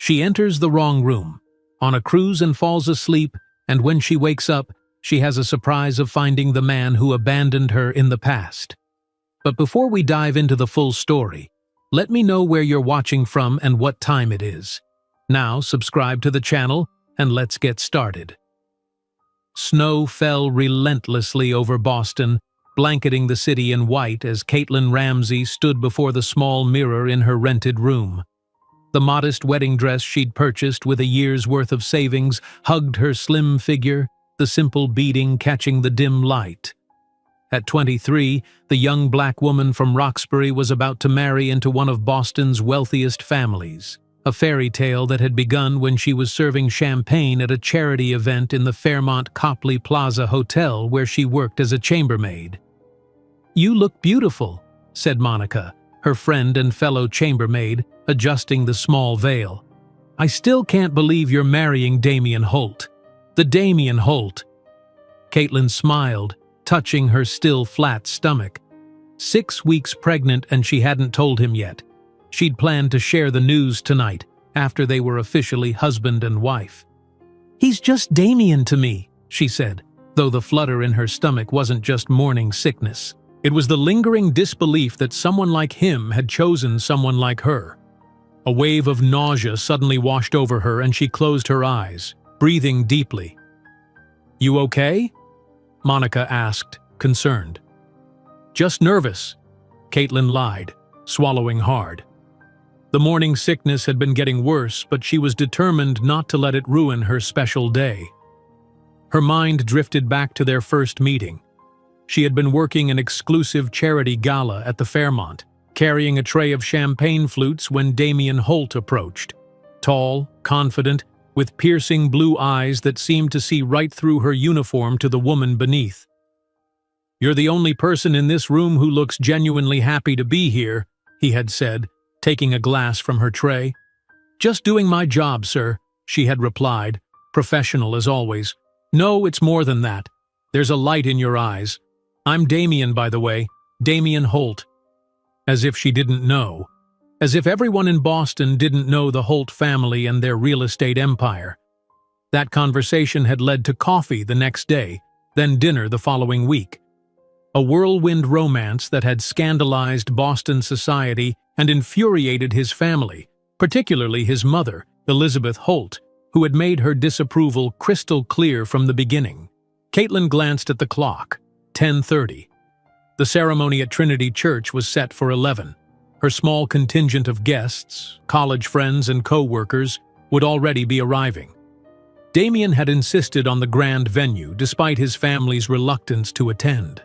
She enters the wrong room, on a cruise, and falls asleep, and when she wakes up, she has a surprise of finding the man who abandoned her in the past. But before we dive into the full story, let me know where you're watching from and what time it is. Now, subscribe to the channel, and let's get started. Snow fell relentlessly over Boston, blanketing the city in white as Caitlin Ramsey stood before the small mirror in her rented room. The modest wedding dress she'd purchased with a year's worth of savings hugged her slim figure, the simple beading catching the dim light. At 23, the young black woman from Roxbury was about to marry into one of Boston's wealthiest families, a fairy tale that had begun when she was serving champagne at a charity event in the Fairmont Copley Plaza Hotel where she worked as a chambermaid. "You look beautiful," said Monica, her friend and fellow chambermaid, adjusting the small veil. "I still can't believe you're marrying Damien Holt." "The Damien Holt." Caitlin smiled, touching her still flat stomach. 6 weeks pregnant, and she hadn't told him yet. She'd planned to share the news tonight, after they were officially husband and wife. "He's just Damien to me," she said, though the flutter in her stomach wasn't just morning sickness. It was the lingering disbelief that someone like him had chosen someone like her. A wave of nausea suddenly washed over her and she closed her eyes, breathing deeply. "You okay?" Monica asked, concerned. "Just nervous," Caitlin lied, swallowing hard. The morning sickness had been getting worse, but she was determined not to let it ruin her special day. Her mind drifted back to their first meeting. She had been working an exclusive charity gala at the Fairmont, carrying a tray of champagne flutes when Damien Holt approached. Tall, confident, with piercing blue eyes that seemed to see right through her uniform to the woman beneath. "You're the only person in this room who looks genuinely happy to be here," he had said, taking a glass from her tray. "Just doing my job, sir," she had replied, professional as always. "No, it's more than that. There's a light in your eyes. I'm Damien, by the way, Damien Holt." As if she didn't know. As if everyone in Boston didn't know the Holt family and their real estate empire. That conversation had led to coffee the next day, then dinner the following week. A whirlwind romance that had scandalized Boston society and infuriated his family, particularly his mother, Elizabeth Holt, who had made her disapproval crystal clear from the beginning. Caitlin glanced at the clock. 10:30. The ceremony at Trinity Church was set for 11. Her small contingent of guests, college friends and co-workers, would already be arriving. Damien had insisted on the grand venue despite his family's reluctance to attend.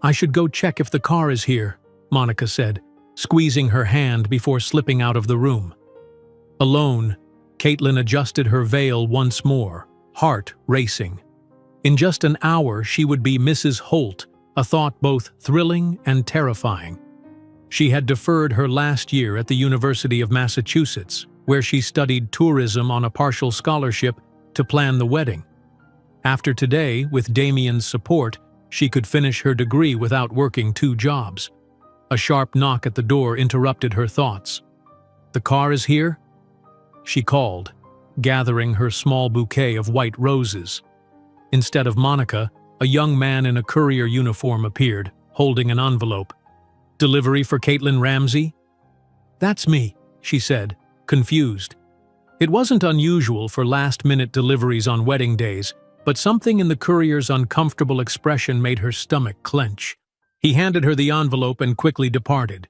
"I should go check if the car is here," Monica said, squeezing her hand before slipping out of the room. Alone, Caitlin adjusted her veil once more, heart racing. In just an hour, she would be Mrs. Holt, a thought both thrilling and terrifying. She had deferred her last year at the University of Massachusetts, where she studied tourism on a partial scholarship, to plan the wedding. After today, with Damien's support, she could finish her degree without working 2 jobs. A sharp knock at the door interrupted her thoughts. "The car is here?" she called, gathering her small bouquet of white roses. Instead of Monica, a young man in a courier uniform appeared, holding an envelope. "Delivery for Caitlin Ramsey?" "That's me," she said, confused. It wasn't unusual for last-minute deliveries on wedding days, but something in the courier's uncomfortable expression made her stomach clench. He handed her the envelope and quickly departed.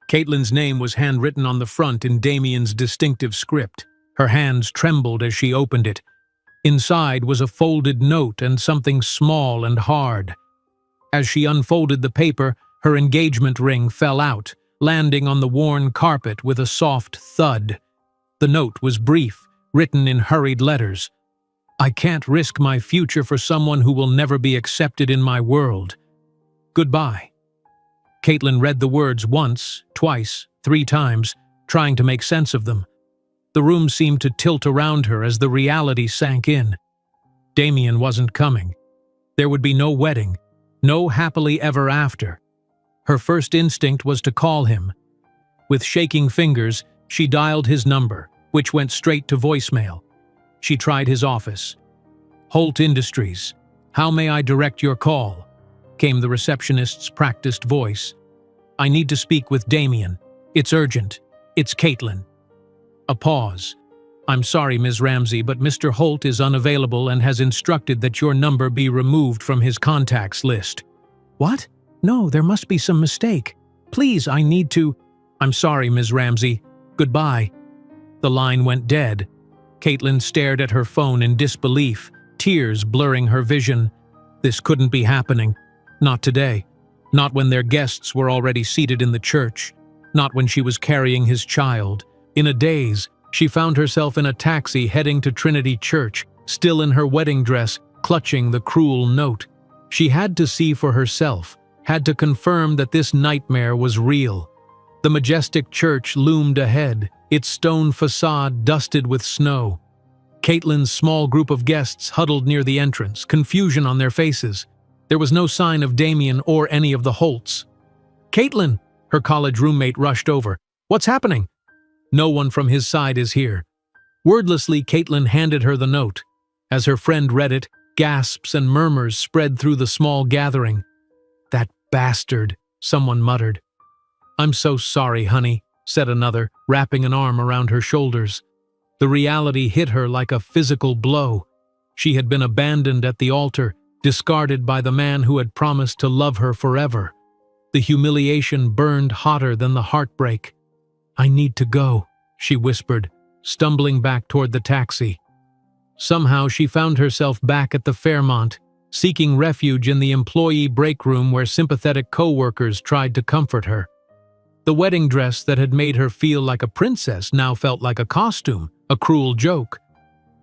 Caitlin's name was handwritten on the front in Damien's distinctive script. Her hands trembled as she opened it. Inside was a folded note and something small and hard. As she unfolded the paper, her engagement ring fell out, landing on the worn carpet with a soft thud. The note was brief, written in hurried letters. "I can't risk my future for someone who will never be accepted in my world. Goodbye." Caitlin read the words once, twice, 3 times, trying to make sense of them. The room seemed to tilt around her as the reality sank in. Damien wasn't coming. There would be no wedding, no happily ever after. Her first instinct was to call him. With shaking fingers, she dialed his number, which went straight to voicemail. She tried his office. "Holt Industries. How may I direct your call?" came the receptionist's practiced voice. "I need to speak with Damien. It's urgent. It's Caitlin." A pause. "I'm sorry, Ms. Ramsey, but Mr. Holt is unavailable and has instructed that your number be removed from his contacts list." "What? No, there must be some mistake. Please, I need to—" "I'm sorry, Ms. Ramsey. Goodbye." The line went dead. Caitlin stared at her phone in disbelief, tears blurring her vision. This couldn't be happening. Not today. Not when their guests were already seated in the church. Not when she was carrying his child. In a daze, she found herself in a taxi heading to Trinity Church, still in her wedding dress, clutching the cruel note. She had to see for herself, had to confirm that this nightmare was real. The majestic church loomed ahead, its stone facade dusted with snow. Caitlin's small group of guests huddled near the entrance, confusion on their faces. There was no sign of Damien or any of the Holts. "Caitlin!" Her college roommate rushed over. "What's happening?" "No one from his side is here." Wordlessly, Caitlin handed her the note. As her friend read it, gasps and murmurs spread through the small gathering. "That bastard," someone muttered. "I'm so sorry, honey," said another, wrapping an arm around her shoulders. The reality hit her like a physical blow. She had been abandoned at the altar, discarded by the man who had promised to love her forever. The humiliation burned hotter than the heartbreak. "I need to go," she whispered, stumbling back toward the taxi. Somehow she found herself back at the Fairmont, seeking refuge in the employee break room where sympathetic co-workers tried to comfort her. The wedding dress that had made her feel like a princess now felt like a costume, a cruel joke.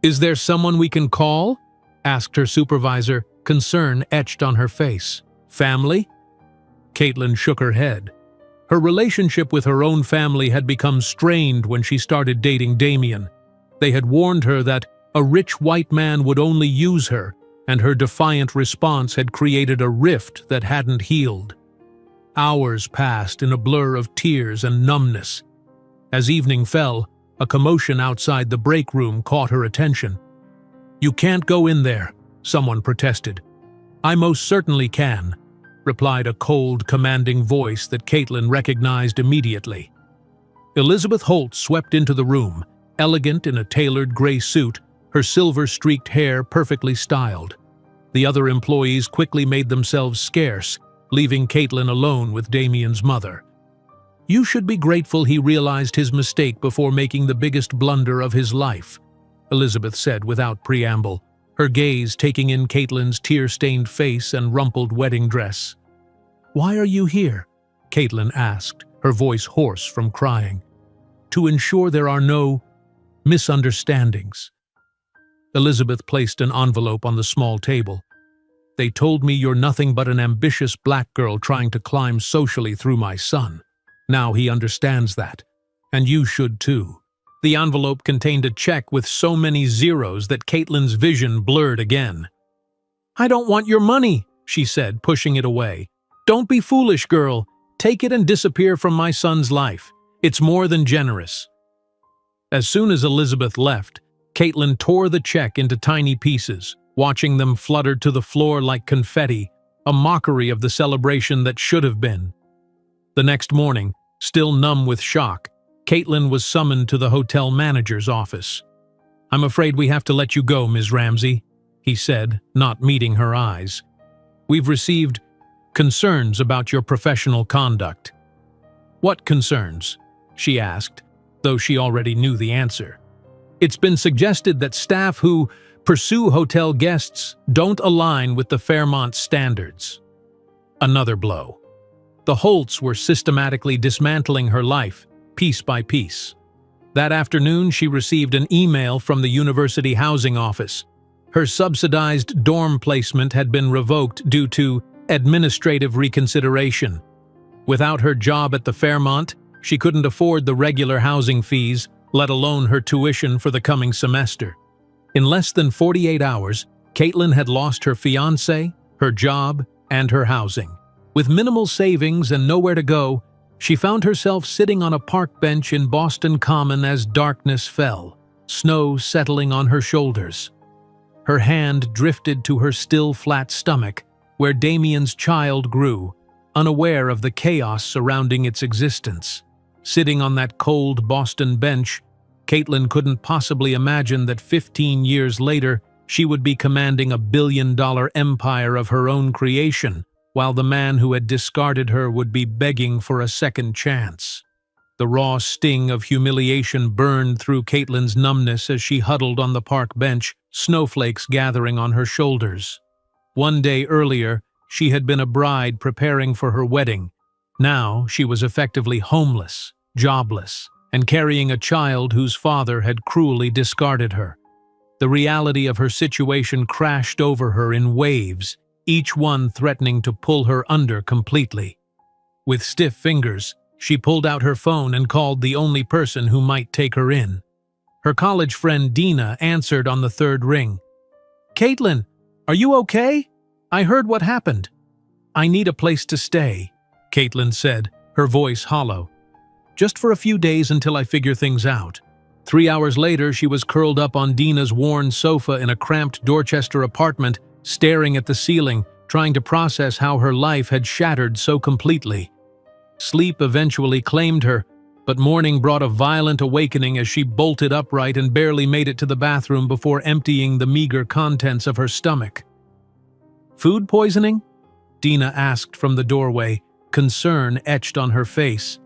"Is there someone we can call?" asked her supervisor, concern etched on her face. "Family?" Caitlin shook her head. Her relationship with her own family had become strained when she started dating Damien. They had warned her that a rich white man would only use her, and her defiant response had created a rift that hadn't healed. Hours passed in a blur of tears and numbness. As evening fell, a commotion outside the break room caught her attention. "You can't go in there," someone protested. "I most certainly can," replied a cold, commanding voice that Caitlin recognized immediately. Elizabeth Holt swept into the room, elegant in a tailored gray suit, her silver-streaked hair perfectly styled. The other employees quickly made themselves scarce, leaving Caitlin alone with Damien's mother. "You should be grateful he realized his mistake before making the biggest blunder of his life," Elizabeth said without preamble, her gaze taking in Caitlin's tear-stained face and rumpled wedding dress. "Why are you here?" Caitlin asked, her voice hoarse from crying. "To ensure there are no misunderstandings." Elizabeth placed an envelope on the small table. "They told me you're nothing but an ambitious black girl trying to climb socially through my son. Now he understands that. And you should too." The envelope contained a check with so many zeros that Caitlin's vision blurred again. "I don't want your money," she said, pushing it away. "Don't be foolish, girl. Take it and disappear from my son's life. It's more than generous." As soon as Elizabeth left, Caitlin tore the check into tiny pieces, watching them flutter to the floor like confetti, a mockery of the celebration that should have been. The next morning, still numb with shock, Caitlin was summoned to the hotel manager's office. "I'm afraid we have to let you go, Ms. Ramsey," he said, not meeting her eyes. "We've received concerns about your professional conduct." "What concerns?" she asked, though she already knew the answer. "It's been suggested that staff who pursue hotel guests don't align with the Fairmont standards." Another blow. The Holts were systematically dismantling her life, piece by piece. That afternoon, she received an email from the university housing office. Her subsidized dorm placement had been revoked due to administrative reconsideration. Without her job at the Fairmont, she couldn't afford the regular housing fees, let alone her tuition for the coming semester. In less than 48 hours, Caitlin had lost her fiancé, her job, and her housing. With minimal savings and nowhere to go, She found herself sitting on a park bench in Boston Common as darkness fell, snow settling on her shoulders. Her hand drifted to her still flat stomach, where Damien's child grew, unaware of the chaos surrounding its existence. Sitting on that cold Boston bench, Caitlin couldn't possibly imagine that 15 years later she would be commanding a billion-dollar empire of her own creation, while the man who had discarded her would be begging for a second chance. The raw sting of humiliation burned through Caitlin's numbness as she huddled on the park bench, snowflakes gathering on her shoulders. One day earlier, she had been a bride preparing for her wedding. Now she was effectively homeless, jobless, and carrying a child whose father had cruelly discarded her. The reality of her situation crashed over her in waves, each one threatening to pull her under completely. With stiff fingers, she pulled out her phone and called the only person who might take her in. Her college friend Dina answered on the third ring. "Caitlin, are you okay? I heard what happened." "I need a place to stay," Caitlin said, her voice hollow. "Just for a few days until I figure things out." 3 hours later, she was curled up on Dina's worn sofa in a cramped Dorchester apartment, staring at the ceiling, trying to process how her life had shattered so completely. Sleep eventually claimed her, but morning brought a violent awakening as she bolted upright and barely made it to the bathroom before emptying the meager contents of her stomach. "Food poisoning?" Dina asked from the doorway, concern etched on her face.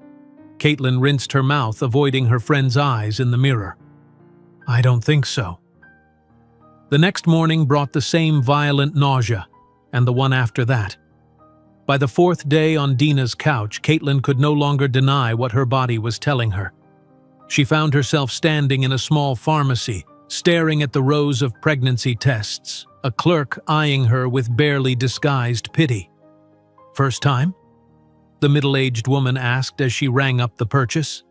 Caitlin rinsed her mouth, avoiding her friend's eyes in the mirror. "I don't think so." The next morning brought the same violent nausea, and the one after that. By the fourth day on Dina's couch, Caitlin could no longer deny what her body was telling her. She found herself standing in a small pharmacy, staring at the rows of pregnancy tests, a clerk eyeing her with barely disguised pity. "First time?" the middle-aged woman asked as she rang up the purchase.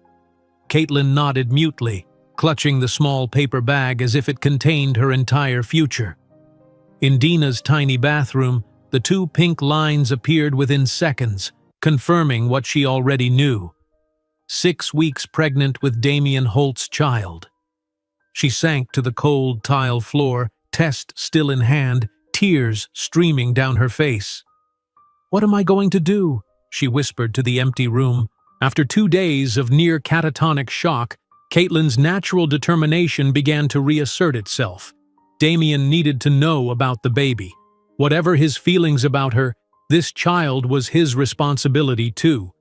Caitlin nodded mutely, clutching the small paper bag as if it contained her entire future. In Dina's tiny bathroom, the 2 pink lines appeared within seconds, confirming what she already knew. 6 weeks pregnant with Damien Holt's child. She sank to the cold tile floor, test still in hand, tears streaming down her face. "What am I going to do?" she whispered to the empty room. After 2 days of near catatonic shock, Caitlin's natural determination began to reassert itself. Damien needed to know about the baby. Whatever his feelings about her, this child was his responsibility too.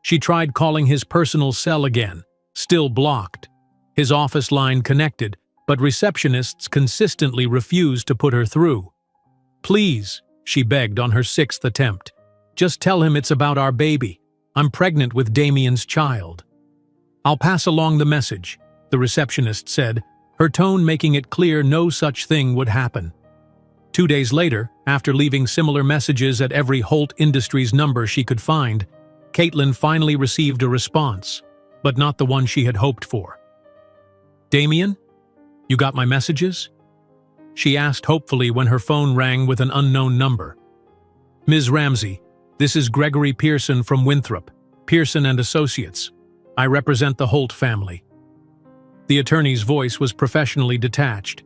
She tried calling his personal cell again, still blocked. His office line connected, but receptionists consistently refused to put her through. "Please," she begged on her 6th attempt, "just tell him it's about our baby. I'm pregnant with Damien's child." "I'll pass along the message," the receptionist said, her tone making it clear no such thing would happen. 2 days later, after leaving similar messages at every Holt Industries number she could find, Caitlin finally received a response, but not the one she had hoped for. "Damien, you got my messages?" she asked hopefully when her phone rang with an unknown number. "Ms. Ramsey, this is Gregory Pearson from Winthrop, Pearson and Associates. I represent the Holt family." The attorney's voice was professionally detached.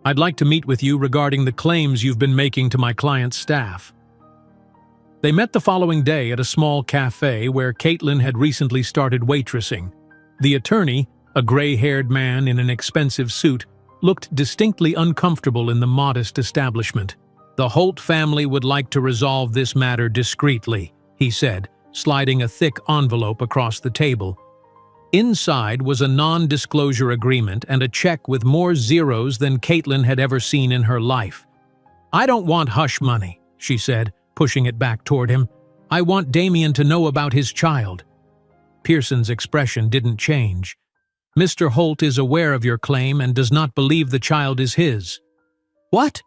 "I'd like to meet with you regarding the claims you've been making to my client's staff." They met the following day at a small cafe where Caitlin had recently started waitressing. The attorney, a gray-haired man in an expensive suit, looked distinctly uncomfortable in the modest establishment. "The Holt family would like to resolve this matter discreetly," he said, sliding a thick envelope across the table. Inside was a non-disclosure agreement and a check with more zeros than Caitlin had ever seen in her life. "I don't want hush money," she said, pushing it back toward him. "I want Damien to know about his child." Pearson's expression didn't change. "Mr. Holt is aware of your claim and does not believe the child is his." "What?"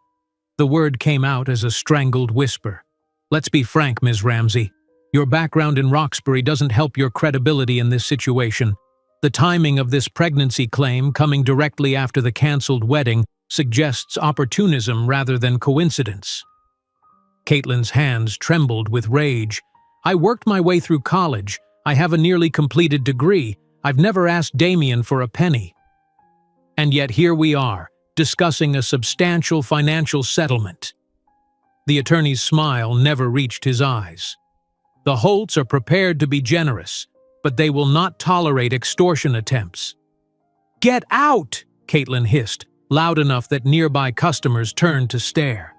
The word came out as a strangled whisper. "Let's be frank, Ms. Ramsey. Your background in Roxbury doesn't help your credibility in this situation. The timing of this pregnancy claim, coming directly after the canceled wedding, suggests opportunism rather than coincidence." Caitlin's hands trembled with rage. "I worked my way through college. I have a nearly completed degree. I've never asked Damien for a penny. And yet here we are, discussing a substantial financial settlement. The attorney's smile never reached his eyes. The Holts are prepared to be generous, but they will not tolerate extortion attempts. "Get out!" Caitlin hissed, loud enough that nearby customers turned to stare.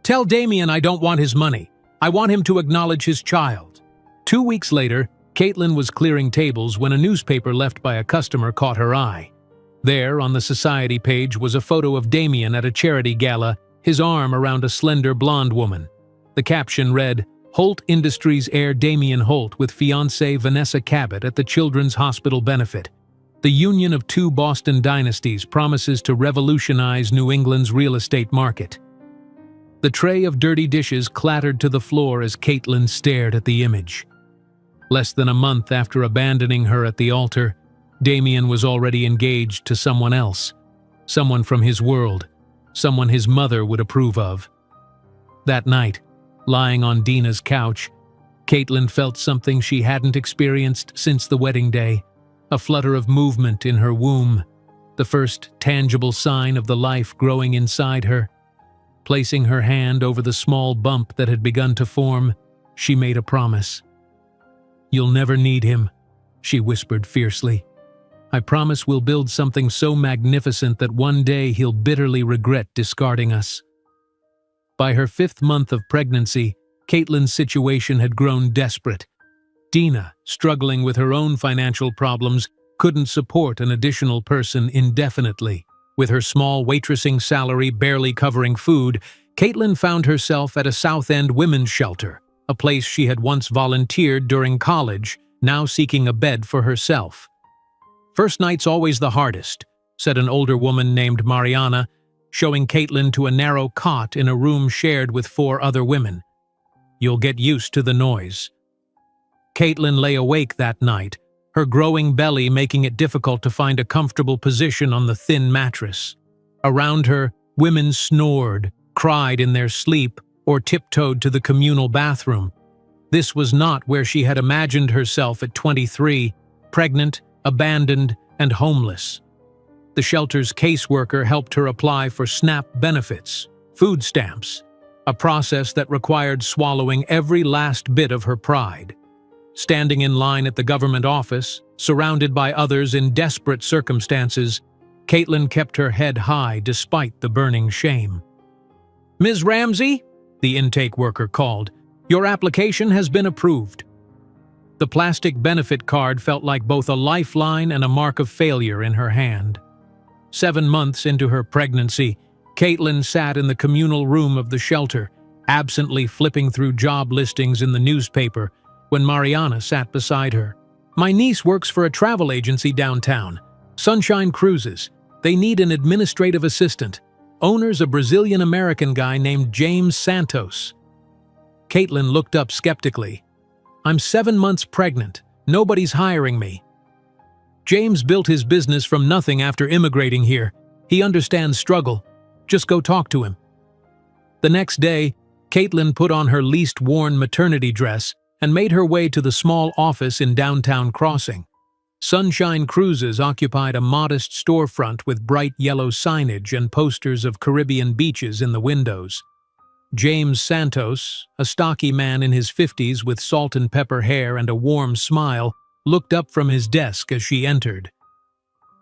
"Tell Damien I don't want his money. I want him to acknowledge his child." 2 weeks later, Caitlin was clearing tables when a newspaper left by a customer caught her eye. There, on the society page, was a photo of Damien at a charity gala, his arm around a slender blonde woman. The caption read, "Holt Industries heir Damien Holt with fiancée Vanessa Cabot at the Children's Hospital benefit. The union of two Boston dynasties promises to revolutionize New England's real estate market." The tray of dirty dishes clattered to the floor as Caitlin stared at the image. Less than a month after abandoning her at the altar, Damien was already engaged to someone else, someone from his world, someone his mother would approve of. That night, lying on Dina's couch, Caitlin felt something she hadn't experienced since the wedding day, a flutter of movement in her womb, the first tangible sign of the life growing inside her. Placing her hand over the small bump that had begun to form, she made a promise. "You'll never need him," she whispered fiercely. "I promise we'll build something so magnificent that one day he'll bitterly regret discarding us." By her 5th month of pregnancy, Caitlin's situation had grown desperate. Dina, struggling with her own financial problems, couldn't support an additional person indefinitely. With her small waitressing salary barely covering food, Caitlin found herself at a South End women's shelter, a place she had once volunteered during college, now seeking a bed for herself. "First night's always the hardest," said an older woman named Mariana, showing Caitlin to a narrow cot in a room shared with 4 other women. "You'll get used to the noise." Caitlin lay awake that night, her growing belly making it difficult to find a comfortable position on the thin mattress. Around her, women snored, cried in their sleep, or tiptoed to the communal bathroom. This was not where she had imagined herself at 23, pregnant, abandoned, and homeless. The shelter's caseworker helped her apply for SNAP benefits, food stamps, a process that required swallowing every last bit of her pride. Standing in line at the government office, surrounded by others in desperate circumstances, Caitlin kept her head high despite the burning shame. "Ms. Ramsey," the intake worker called, "your application has been approved." The plastic benefit card felt like both a lifeline and a mark of failure in her hand. 7 months into her pregnancy, Caitlin sat in the communal room of the shelter, absently flipping through job listings in the newspaper, when Mariana sat beside her. "My niece works for a travel agency downtown, Sunshine Cruises. They need an administrative assistant. Owner's a Brazilian-American guy named James Santos." Caitlin looked up skeptically. "I'm 7 months pregnant. Nobody's hiring me." "James built his business from nothing after immigrating here. He understands struggle. Just go talk to him." The next day, Caitlin put on her least worn maternity dress and made her way to the small office in downtown Crossing. Sunshine Cruises occupied a modest storefront with bright yellow signage and posters of Caribbean beaches in the windows. James Santos, a stocky man in his 50s with salt and pepper hair and a warm smile, looked up from his desk as she entered.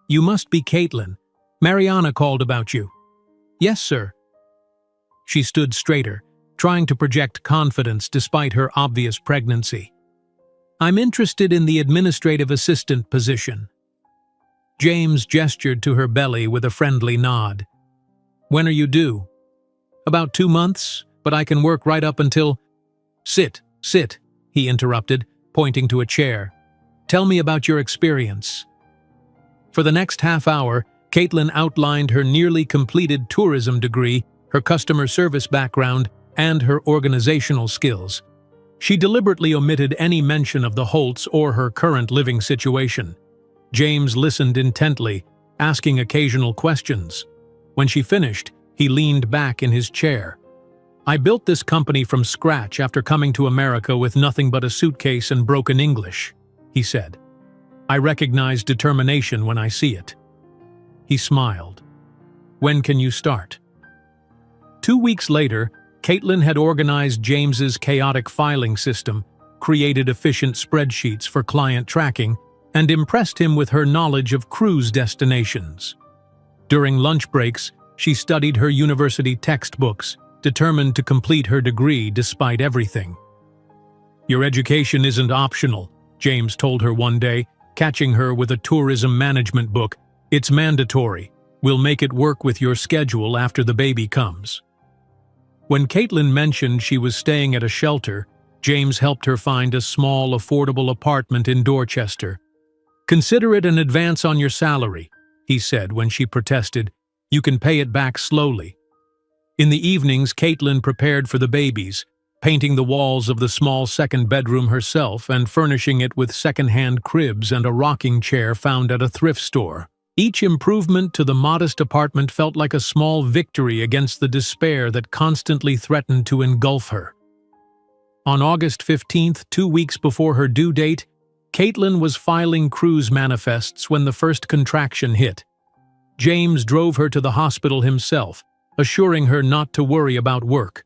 "You must be Caitlin. Mariana called about you." "Yes, sir." She stood straighter, trying to project confidence despite her obvious pregnancy. "I'm interested in the administrative assistant position." James gestured to her belly with a friendly nod. "When are you due?" "About 2 months, but I can work right up until—" Sit, he interrupted, pointing to a chair. "Tell me about your experience." For the next half hour, Caitlin outlined her nearly completed tourism degree, her customer service background, and her organizational skills. She deliberately omitted any mention of the Holts or her current living situation. James listened intently, asking occasional questions. When she finished, he leaned back in his chair. "I built this company from scratch after coming to America with nothing but a suitcase and broken English. he said. "I recognize determination when I see it." He smiled. "When can you start?" 2 weeks later, Caitlin had organized James's chaotic filing system, created efficient spreadsheets for client tracking, and impressed him with her knowledge of cruise destinations. During lunch breaks, she studied her university textbooks, determined to complete her degree despite everything. "Your education isn't optional," James told her one day, catching her with a tourism management book. "It's mandatory. We'll make it work with your schedule after the baby comes." When Caitlin mentioned she was staying at a shelter, James helped her find a small, affordable apartment in Dorchester. "Consider it an advance on your salary," he said when she protested. "You can pay it back slowly." In the evenings, Caitlin prepared for the babies, painting the walls of the small second bedroom herself and furnishing it with second-hand cribs and a rocking chair found at a thrift store. Each improvement to the modest apartment felt like a small victory against the despair that constantly threatened to engulf her. On August 15th, 2 weeks before her due date, Caitlin was filing cruise manifests when the first contraction hit. James drove her to the hospital himself, assuring her not to worry about work.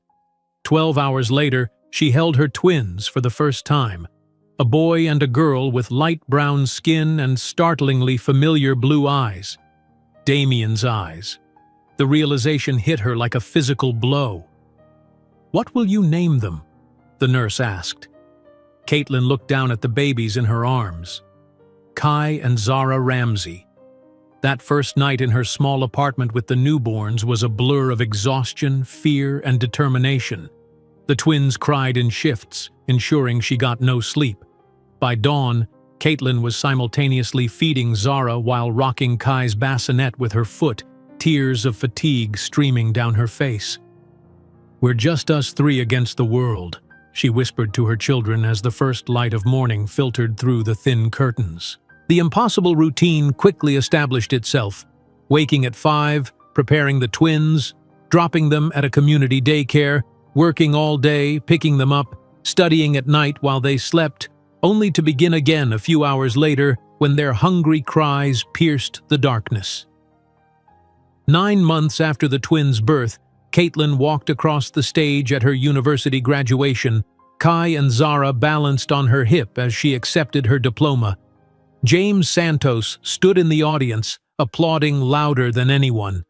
12 hours later, she held her twins for the first time, a boy and a girl with light brown skin and startlingly familiar blue eyes. Damien's eyes. The realization hit her like a physical blow. "What will you name them?" the nurse asked. Caitlin looked down at the babies in her arms. Kai and Zara Ramsey. That first night in her small apartment with the newborns was a blur of exhaustion, fear, and determination. The twins cried in shifts, ensuring she got no sleep. By dawn, Caitlin was simultaneously feeding Zara while rocking Kai's bassinet with her foot, tears of fatigue streaming down her face. "We're just us three against the world," she whispered to her children as the first light of morning filtered through the thin curtains. The impossible routine quickly established itself, waking at 5, preparing the twins, dropping them at a community daycare, working all day, picking them up, studying at night while they slept, only to begin again a few hours later when their hungry cries pierced the darkness. 9 months after the twins' birth, Caitlin walked across the stage at her university graduation, Kai and Zara balanced on her hip as she accepted her diploma. James Santos stood in the audience, applauding louder than anyone.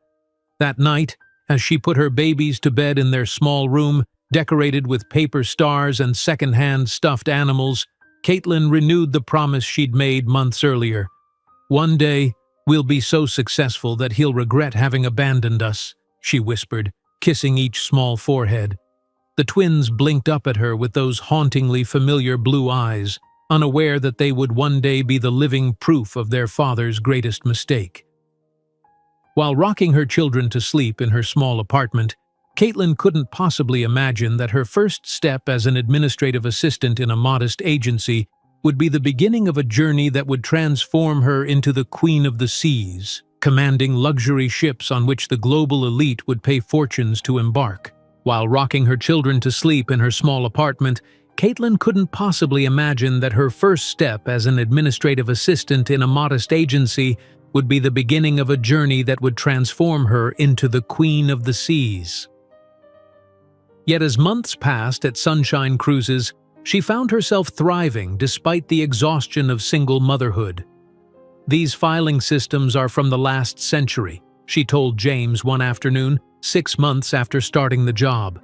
That night, as she put her babies to bed in their small room, decorated with paper stars and second-hand stuffed animals, Caitlin renewed the promise she'd made months earlier. "One day, we'll be so successful that he'll regret having abandoned us," she whispered, kissing each small forehead. The twins blinked up at her with those hauntingly familiar blue eyes, unaware that they would one day be the living proof of their father's greatest mistake. While rocking her children to sleep in her small apartment, Caitlin couldn't possibly imagine that her first step as an administrative assistant in a modest agency would be the beginning of a journey that would transform her into the Queen of the Seas, commanding luxury ships on which the global elite would pay fortunes to embark. While rocking her children to sleep in her small apartment, Caitlin couldn't possibly imagine that her first step as an administrative assistant in a modest agency would be the beginning of a journey that would transform her into the Queen of the Seas. Yet as months passed at Sunshine Cruises, she found herself thriving despite the exhaustion of single motherhood. "These filing systems are from the last century," she told James one afternoon, 6 months after starting the job.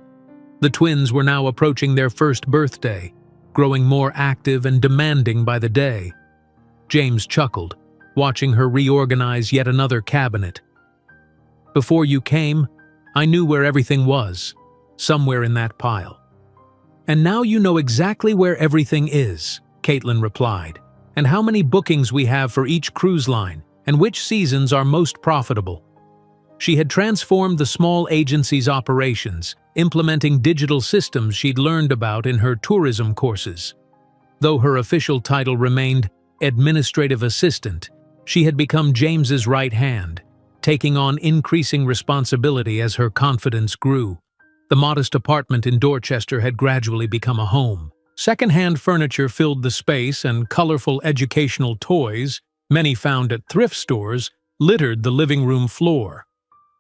The twins were now approaching their first birthday, growing more active and demanding by the day. James chuckled, watching her reorganize yet another cabinet. "Before you came, I knew where everything was, somewhere in that pile." "And now you know exactly where everything is," Caitlin replied, "and how many bookings we have for each cruise line, and which seasons are most profitable." She had transformed the small agency's operations, implementing digital systems she'd learned about in her tourism courses. Though her official title remained administrative assistant, she had become James's right hand, taking on increasing responsibility as her confidence grew. The modest apartment in Dorchester had gradually become a home, Second-hand furniture filled the space and colorful educational toys, many found at thrift stores, littered the living room floor.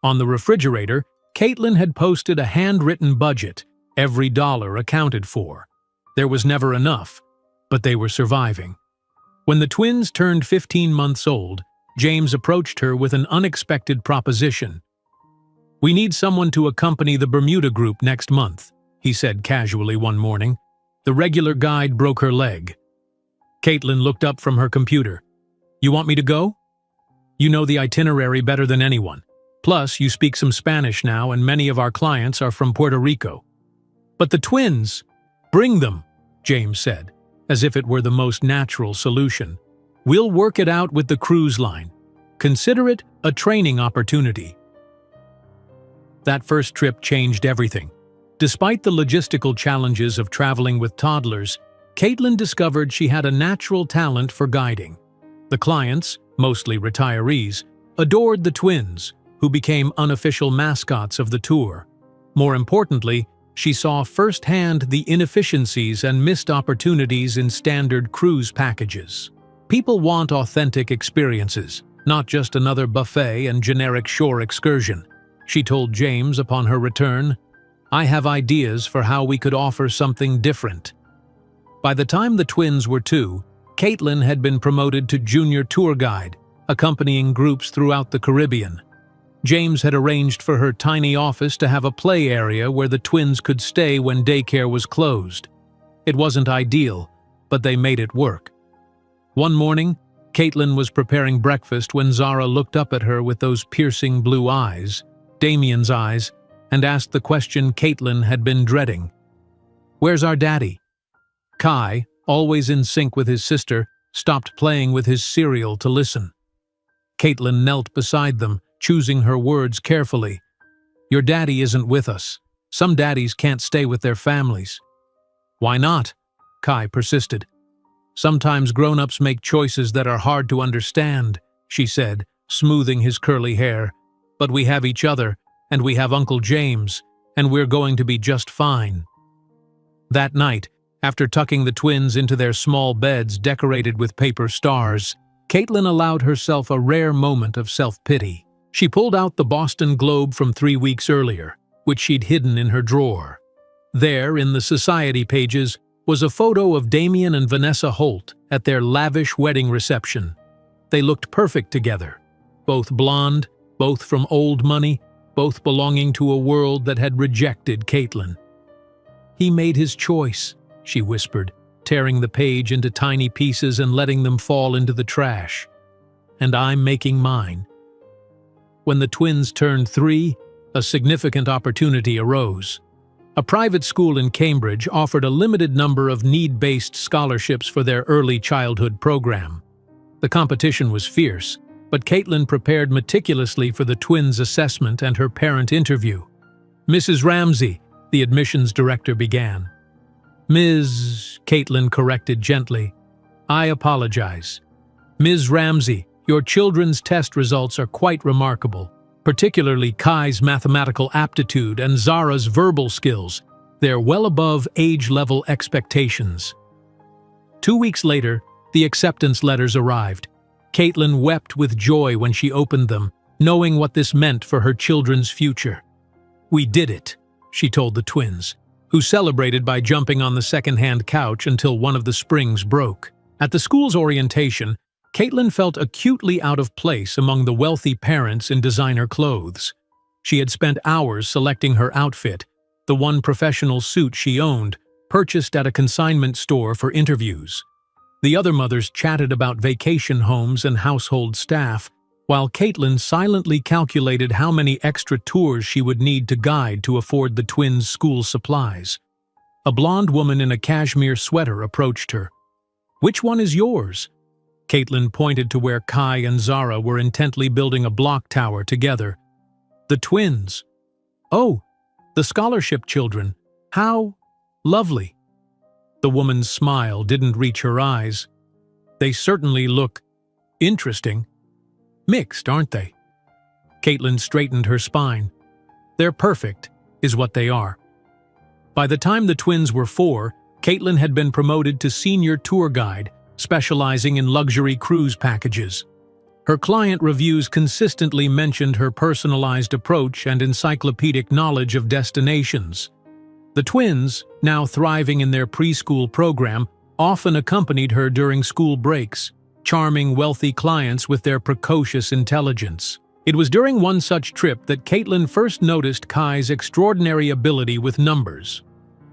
On the refrigerator, Caitlin had posted a handwritten budget, every dollar accounted for. There was never enough, but they were surviving. When the twins turned 15 months old, James approached her with an unexpected proposition. "We need someone to accompany the Bermuda group next month," he said casually one morning. The regular guide broke her leg. Caitlin looked up from her computer. "You want me to go? You know the itinerary better than anyone. Plus, you speak some Spanish now, and many of our clients are from Puerto Rico." "But the twins! Bring them," James said, as if it were the most natural solution. "We'll work it out with the cruise line. Consider it a training opportunity." That first trip changed everything. Despite the logistical challenges of traveling with toddlers, Caitlin discovered she had a natural talent for guiding. The clients, mostly retirees, adored the twins, who became unofficial mascots of the tour. More importantly, she saw firsthand the inefficiencies and missed opportunities in standard cruise packages. People want authentic experiences, not just another buffet and generic shore excursion, she told James upon her return. "I have ideas for how we could offer something different." By the time the twins were 2, Caitlin had been promoted to junior tour guide, accompanying groups throughout the Caribbean. James had arranged for her tiny office to have a play area where the twins could stay when daycare was closed. It wasn't ideal, but they made it work. One morning, Caitlin was preparing breakfast when Zara looked up at her with those piercing blue eyes, Damien's eyes, and asked the question Caitlin had been dreading. "Where's our daddy?" Kai, always in sync with his sister, stopped playing with his cereal to listen. Caitlin knelt beside them, choosing her words carefully. "Your daddy isn't with us. Some daddies can't stay with their families." "Why not?" Kai persisted. "Sometimes grown-ups make choices that are hard to understand," she said, smoothing his curly hair. "But we have each other, and we have Uncle James, and we're going to be just fine." That night, after tucking the twins into their small beds decorated with paper stars, Caitlin allowed herself a rare moment of self-pity. She pulled out the Boston Globe from 3 weeks earlier, which she'd hidden in her drawer. There, in the society pages, was a photo of Damien and Vanessa Holt at their lavish wedding reception. They looked perfect together, both blonde, both from old money, both belonging to a world that had rejected Caitlin. "He made his choice," she whispered, tearing the page into tiny pieces and letting them fall into the trash. "And I'm making mine." When the twins turned 3, a significant opportunity arose. A private school in Cambridge offered a limited number of need-based scholarships for their early childhood program. The competition was fierce, but Caitlin prepared meticulously for the twins' assessment and her parent interview. "Mrs. Ramsey," the admissions director began. "Ms." Caitlin corrected gently. "I apologize. Ms. Ramsey, your children's test results are quite remarkable, particularly Kai's mathematical aptitude and Zara's verbal skills. They're well above age-level expectations." 2 weeks later, the acceptance letters arrived. Caitlin wept with joy when she opened them, knowing what this meant for her children's future. "We did it," she told the twins, who celebrated by jumping on the second-hand couch until one of the springs broke. At the school's orientation, Caitlin felt acutely out of place among the wealthy parents in designer clothes. She had spent hours selecting her outfit, the one professional suit she owned, purchased at a consignment store for interviews. The other mothers chatted about vacation homes and household staff, while Caitlin silently calculated how many extra tours she would need to guide to afford the twins' school supplies. A blonde woman in a cashmere sweater approached her. "Which one is yours?" Caitlin pointed to where Kai and Zara were intently building a block tower together. "The twins." "Oh, the scholarship children. How lovely." The woman's smile didn't reach her eyes. "They certainly look interesting. Mixed, aren't they?" Caitlin straightened her spine. "They're perfect, is what they are." By the time the twins were 4, Caitlin had been promoted to senior tour guide, specializing in luxury cruise packages. Her client reviews consistently mentioned her personalized approach and encyclopedic knowledge of destinations. The twins, now thriving in their preschool program, often accompanied her during school breaks, charming wealthy clients with their precocious intelligence. It was during one such trip that Caitlin first noticed Kai's extraordinary ability with numbers.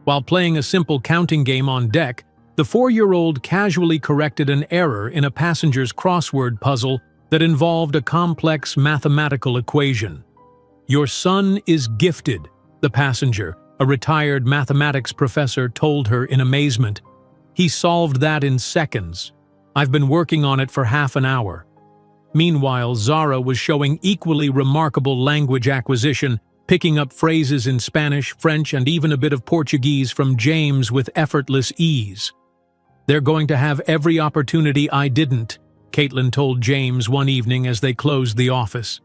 While playing a simple counting game on deck, the 4-year-old casually corrected an error in a passenger's crossword puzzle that involved a complex mathematical equation. "Your son is gifted," the passenger, a retired mathematics professor, told her in amazement. "He solved that in seconds. I've been working on it for half an hour." Meanwhile, Zara was showing equally remarkable language acquisition, picking up phrases in Spanish, French, and even a bit of Portuguese from James with effortless ease. "They're going to have every opportunity I didn't," Caitlin told James one evening as they closed the office.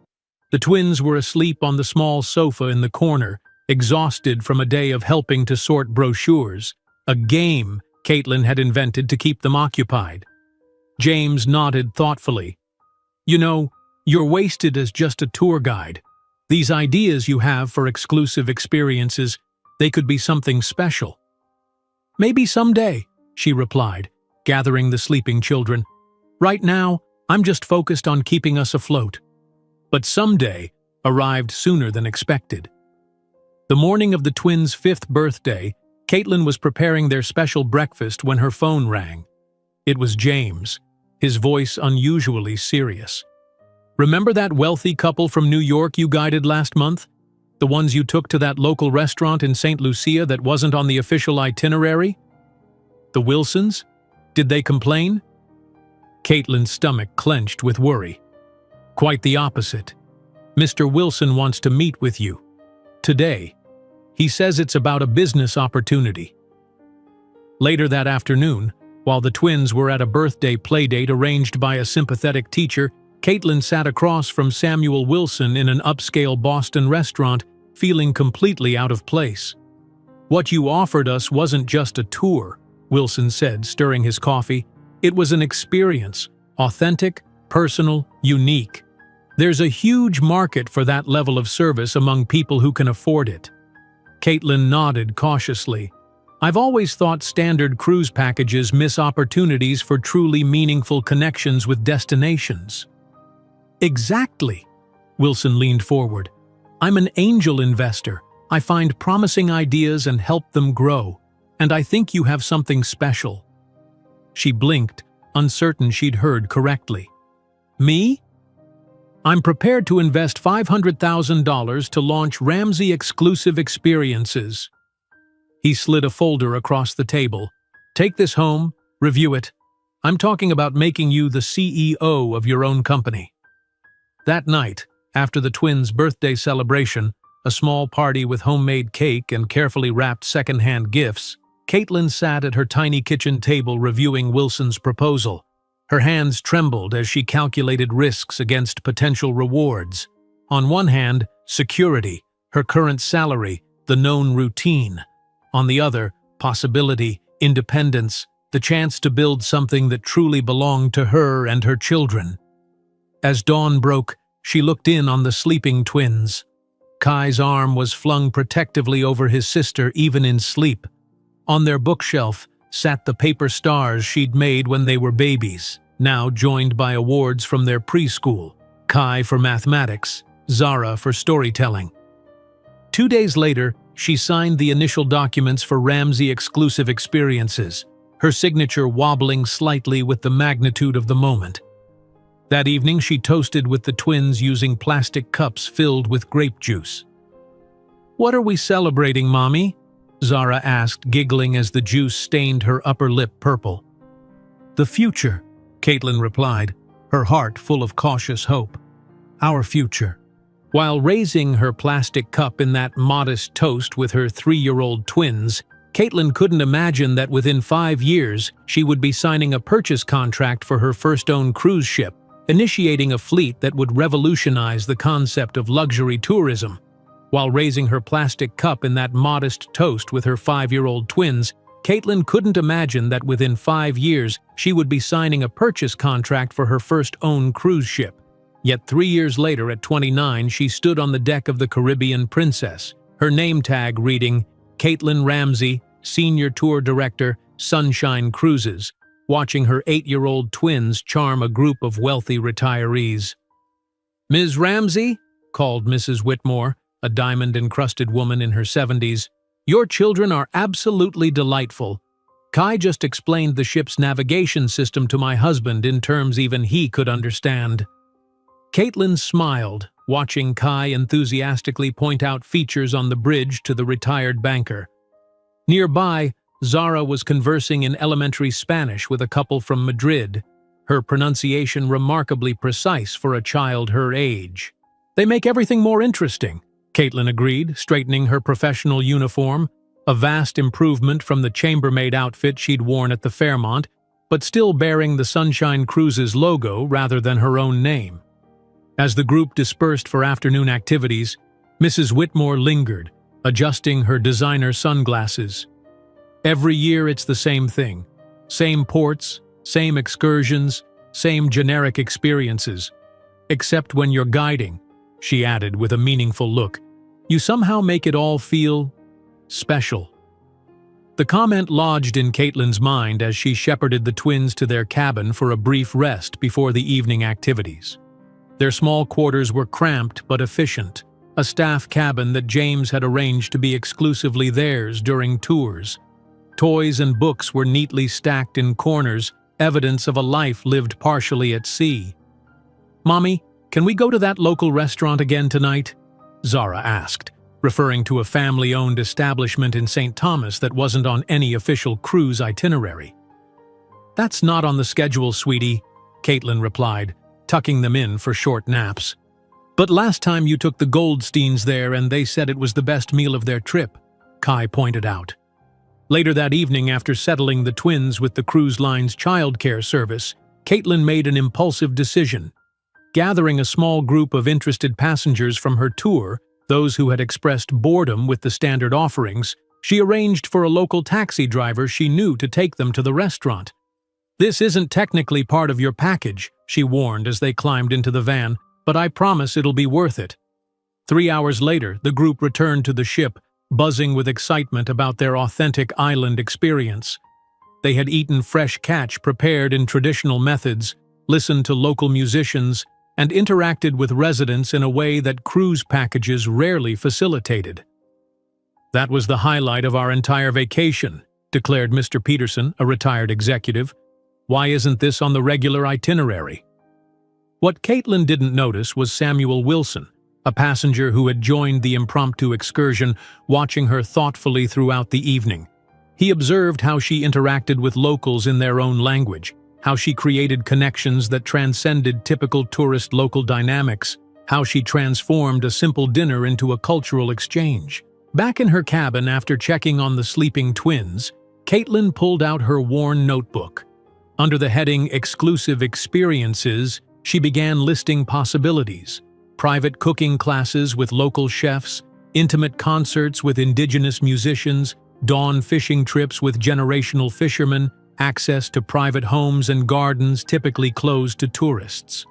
The twins were asleep on the small sofa in the corner, exhausted from a day of helping to sort brochures, a game Caitlin had invented to keep them occupied. James nodded thoughtfully. "You know, you're wasted as just a tour guide. These ideas you have for exclusive experiences, they could be something special." "Maybe someday," she replied, gathering the sleeping children. "Right now, I'm just focused on keeping us afloat." But someday arrived sooner than expected. The morning of the twins' 5th birthday, Caitlin was preparing their special breakfast when her phone rang. It was James, his voice unusually serious. "Remember that wealthy couple from New York you guided last month? The ones you took to that local restaurant in St. Lucia that wasn't on the official itinerary? The Wilsons? Did they complain?" Caitlin's stomach clenched with worry. "Quite the opposite. Mr. Wilson wants to meet with you. Today. He says it's about a business opportunity." Later that afternoon, while the twins were at a birthday playdate arranged by a sympathetic teacher, Caitlin sat across from Samuel Wilson in an upscale Boston restaurant, feeling completely out of place. "What you offered us wasn't just a tour," Wilson said, stirring his coffee. "It was an experience, authentic, personal, unique. There's a huge market for that level of service among people who can afford it." Caitlin nodded cautiously. "I've always thought standard cruise packages miss opportunities for truly meaningful connections with destinations." "Exactly," Wilson leaned forward. "I'm an angel investor. I find promising ideas and help them grow. And I think you have something special." She blinked, uncertain she'd heard correctly. "Me? I'm prepared to invest $500,000 to launch Ramsey Exclusive Experiences." He slid a folder across the table. "Take this home, review it. I'm talking about making you the CEO of your own company." That night, after the twins' birthday celebration, a small party with homemade cake and carefully wrapped second-hand gifts, Caitlin sat at her tiny kitchen table reviewing Wilson's proposal. Her hands trembled as she calculated risks against potential rewards. On one hand, security, her current salary, the known routine. On the other, possibility, independence, the chance to build something that truly belonged to her and her children. As dawn broke, she looked in on the sleeping twins. Kai's arm was flung protectively over his sister even in sleep. On their bookshelf sat the paper stars she'd made when they were babies, now joined by awards from their preschool, Kai for mathematics, Zara for storytelling. 2 days later, she signed the initial documents for Ramsey Exclusive Experiences, her signature wobbling slightly with the magnitude of the moment. That evening, she toasted with the twins using plastic cups filled with grape juice. "What are we celebrating, Mommy?" Zara asked, giggling as the juice stained her upper lip purple. "The future," Caitlin replied, her heart full of cautious hope. "Our future." While raising her plastic cup in that modest toast with her 3-year-old twins, Caitlin couldn't imagine that within 5 years she would be signing a purchase contract for her first owned cruise ship, initiating a fleet that would revolutionize the concept of luxury tourism. While raising her plastic cup in that modest toast with her 5-year-old twins, Caitlin couldn't imagine that within 5 years she would be signing a purchase contract for her first own cruise ship. Yet 3 years later, at 29, she stood on the deck of the Caribbean Princess, her name tag reading Caitlin Ramsey, Senior Tour Director, Sunshine Cruises, watching her 8-year-old twins charm a group of wealthy retirees. "Ms. Ramsey," called Mrs. Whitmore, a diamond-encrusted woman in her 70s, "your children are absolutely delightful. Kai just explained the ship's navigation system to my husband in terms even he could understand." Caitlin smiled, watching Kai enthusiastically point out features on the bridge to the retired banker. Nearby, Zara was conversing in elementary Spanish with a couple from Madrid, her pronunciation remarkably precise for a child her age. "They make everything more interesting," Caitlin agreed, straightening her professional uniform, a vast improvement from the chambermaid outfit she'd worn at the Fairmont, but still bearing the Sunshine Cruises logo rather than her own name. As the group dispersed for afternoon activities, Mrs. Whitmore lingered, adjusting her designer sunglasses. "Every year it's the same thing. Same ports, same excursions, same generic experiences. Except when you're guiding," she added with a meaningful look. "You somehow make it all feel special." The comment lodged in Caitlin's mind as she shepherded the twins to their cabin for a brief rest before the evening activities. Their small quarters were cramped but efficient, a staff cabin that James had arranged to be exclusively theirs during tours. Toys and books were neatly stacked in corners, evidence of a life lived partially at sea. "Mommy, can we go to that local restaurant again tonight?" Zara asked, referring to a family-owned establishment in St. Thomas that wasn't on any official cruise itinerary. "That's not on the schedule, sweetie," Caitlin replied, tucking them in for short naps. "But last time you took the Goldsteins there and they said it was the best meal of their trip," Kai pointed out. Later that evening, after settling the twins with the cruise line's childcare service, Caitlin made an impulsive decision. Gathering a small group of interested passengers from her tour, those who had expressed boredom with the standard offerings, she arranged for a local taxi driver she knew to take them to the restaurant. "This isn't technically part of your package," she warned as they climbed into the van, "but I promise it'll be worth it." 3 hours later, the group returned to the ship, buzzing with excitement about their authentic island experience. They had eaten fresh catch prepared in traditional methods, listened to local musicians, and interacted with residents in a way that cruise packages rarely facilitated. "That was the highlight of our entire vacation," declared Mr. Peterson, a retired executive. "Why isn't this on the regular itinerary?" What Caitlin didn't notice was Samuel Wilson, a passenger who had joined the impromptu excursion, watching her thoughtfully throughout the evening. He observed how she interacted with locals in their own language, how she created connections that transcended typical tourist local dynamics, how she transformed a simple dinner into a cultural exchange. Back in her cabin after checking on the sleeping twins, Caitlin pulled out her worn notebook. Under the heading Exclusive Experiences, she began listing possibilities: private cooking classes with local chefs, intimate concerts with indigenous musicians, dawn fishing trips with generational fishermen, access to private homes and gardens typically closed to tourists.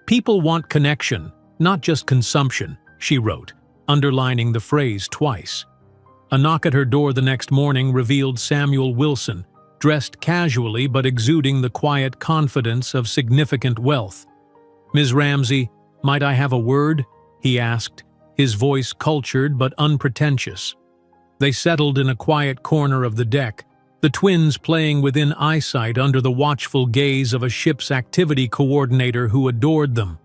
"People want connection, not just consumption," she wrote, underlining the phrase twice. A knock at her door the next morning revealed Samuel Wilson, dressed casually but exuding the quiet confidence of significant wealth. "Ms. Ramsey, might I have a word?" he asked, his voice cultured but unpretentious. They settled in a quiet corner of the deck, the twins playing within eyesight under the watchful gaze of a ship's activity coordinator who adored them.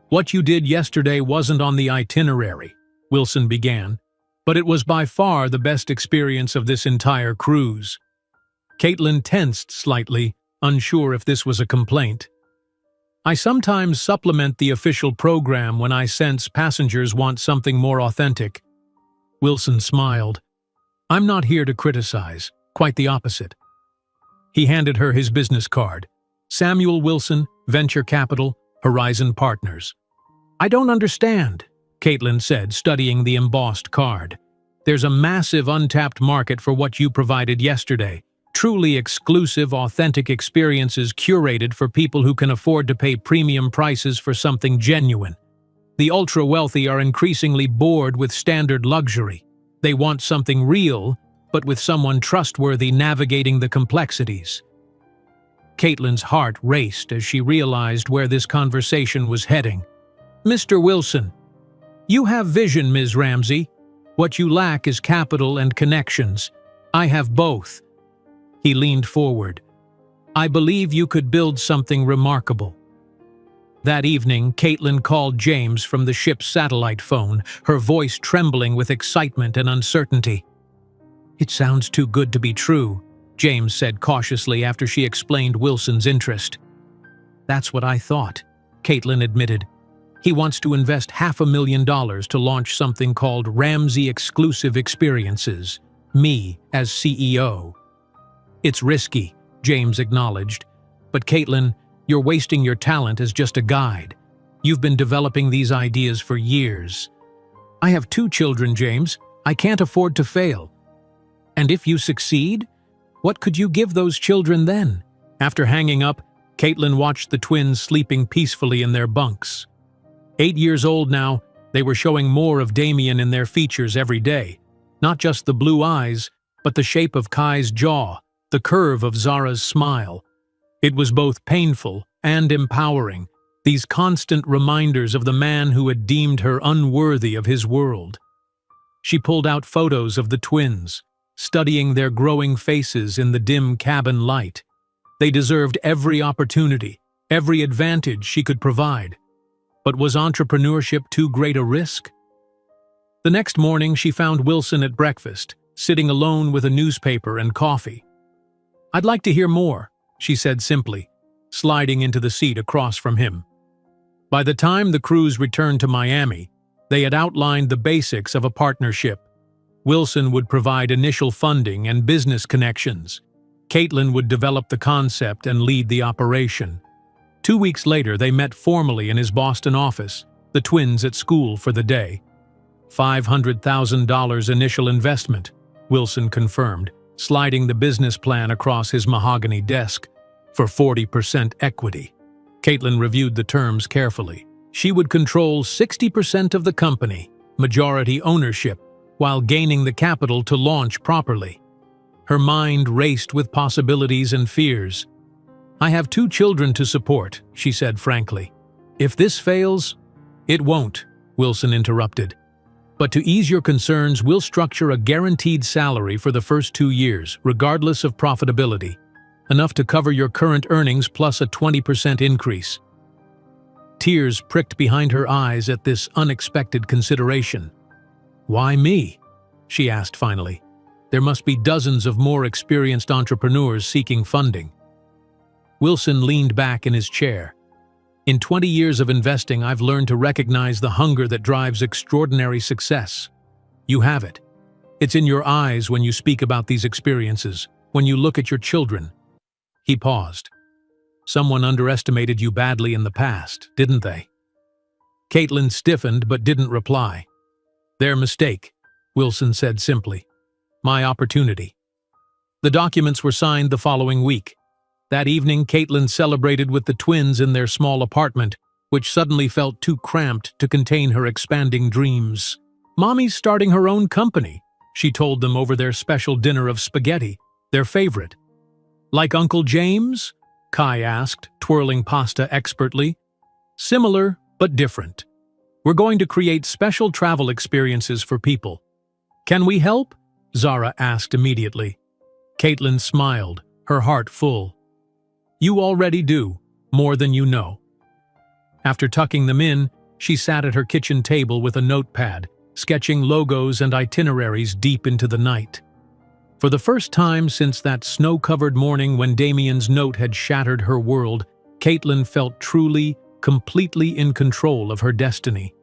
"What you did yesterday wasn't on the itinerary," Wilson began, "but it was by far the best experience of this entire cruise." Caitlin tensed slightly, unsure if this was a complaint. "I sometimes supplement the official program when I sense passengers want something more authentic." Wilson smiled. "I'm not here to criticize, quite the opposite." He handed her his business card. "Samuel Wilson, Venture Capital, Horizon Partners." "I don't understand," Caitlin said, studying the embossed card. There's a massive untapped market for what you provided yesterday. Truly exclusive, authentic experiences curated for people who can afford to pay premium prices for something genuine. The ultra-wealthy are increasingly bored with standard luxury. They want something real, but with someone trustworthy navigating the complexities. Caitlin's heart raced as she realized where this conversation was heading. Mr. Wilson, you have vision, Ms. Ramsey. What you lack is capital and connections. I have both. He leaned forward. I believe you could build something remarkable. That evening, Caitlin called James from the ship's satellite phone, her voice trembling with excitement and uncertainty. It sounds too good to be true, James said cautiously after she explained Wilson's interest. That's what I thought, Caitlin admitted. He wants to invest $500,000 to launch something called Ramsey Exclusive Experiences, me as CEO. It's risky, James acknowledged. But Caitlin, you're wasting your talent as just a guide. You've been developing these ideas for years. I have 2 children, James. I can't afford to fail. And if you succeed, what could you give those children then? After hanging up, Caitlin watched the twins sleeping peacefully in their bunks. 8 years old now, they were showing more of Damien in their features every day. Not just the blue eyes, but the shape of Kai's jaw, the curve of Zara's smile. It was both painful and empowering, these constant reminders of the man who had deemed her unworthy of his world. She pulled out photos of the twins, studying their growing faces in the dim cabin light. They deserved every opportunity, every advantage she could provide. But was entrepreneurship too great a risk? The next morning, she found Wilson at breakfast, sitting alone with a newspaper and coffee. I'd like to hear more, she said simply, sliding into the seat across from him. By the time the crews returned to Miami, they had outlined the basics of a partnership. Wilson would provide initial funding and business connections. Caitlin would develop the concept and lead the operation. 2 weeks later, they met formally in his Boston office, the twins at school for the day. $500,000 initial investment, Wilson confirmed, sliding the business plan across his mahogany desk, for 40% equity. Caitlin reviewed the terms carefully. She would control 60% of the company, majority ownership, while gaining the capital to launch properly. Her mind raced with possibilities and fears. I have 2 children to support, she said frankly. If this fails, it won't, Wilson interrupted. But to ease your concerns, we'll structure a guaranteed salary for the first 2 years, regardless of profitability. Enough to cover your current earnings plus a 20% increase. Tears pricked behind her eyes at this unexpected consideration. Why me? She asked finally. There must be dozens of more experienced entrepreneurs seeking funding. Wilson leaned back in his chair. In 20 years of investing, I've learned to recognize the hunger that drives extraordinary success. You have it. It's in your eyes when you speak about these experiences, when you look at your children. He paused. Someone underestimated you badly in the past, didn't they? Caitlin stiffened but didn't reply. Their mistake, Wilson said simply. My opportunity. The documents were signed the following week. That evening, Caitlin celebrated with the twins in their small apartment, which suddenly felt too cramped to contain her expanding dreams. Mommy's starting her own company, she told them over their special dinner of spaghetti, their favorite. Like Uncle James? Kai asked, twirling pasta expertly. Similar, but different. We're going to create special travel experiences for people. Can we help? Zara asked immediately. Caitlin smiled, her heart full. You already do, more than you know. After tucking them in, she sat at her kitchen table with a notepad, sketching logos and itineraries deep into the night. For the first time since that snow-covered morning when Damien's note had shattered her world, Caitlin felt truly, completely in control of her destiny.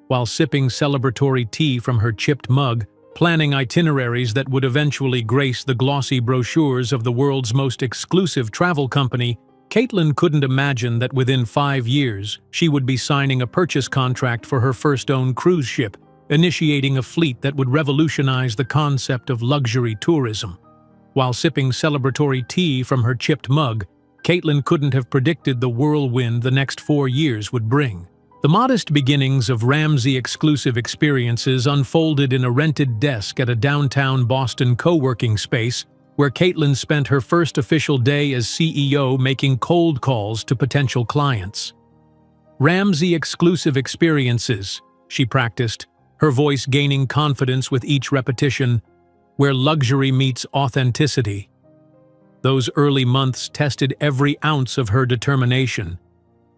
While sipping celebratory tea from her chipped mug, planning itineraries that would eventually grace the glossy brochures of the world's most exclusive travel company, Caitlin couldn't imagine that within 5 years she would be signing a purchase contract for her first own cruise ship, initiating a fleet that would revolutionize the concept of luxury tourism. While sipping celebratory tea from her chipped mug, Caitlin couldn't have predicted the whirlwind the next 4 years would bring. The modest beginnings of Ramsey Exclusive Experiences unfolded in a rented desk at a downtown Boston co-working space where Caitlin spent her first official day as CEO making cold calls to potential clients. Ramsey Exclusive Experiences, she practiced, her voice gaining confidence with each repetition, where luxury meets authenticity. Those early months tested every ounce of her determination.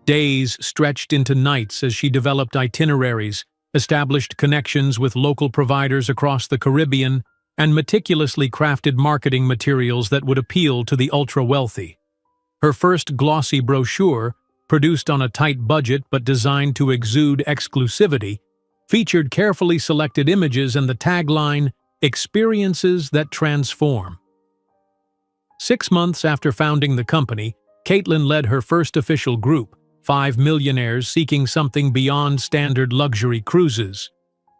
Days stretched into nights as she developed itineraries, established connections with local providers across the Caribbean, and meticulously crafted marketing materials that would appeal to the ultra-wealthy. Her first glossy brochure, produced on a tight budget but designed to exude exclusivity, featured carefully selected images and the tagline, "Experiences that Transform." 6 months after founding the company, Caitlin led her first official group, 5 millionaires seeking something beyond standard luxury cruises.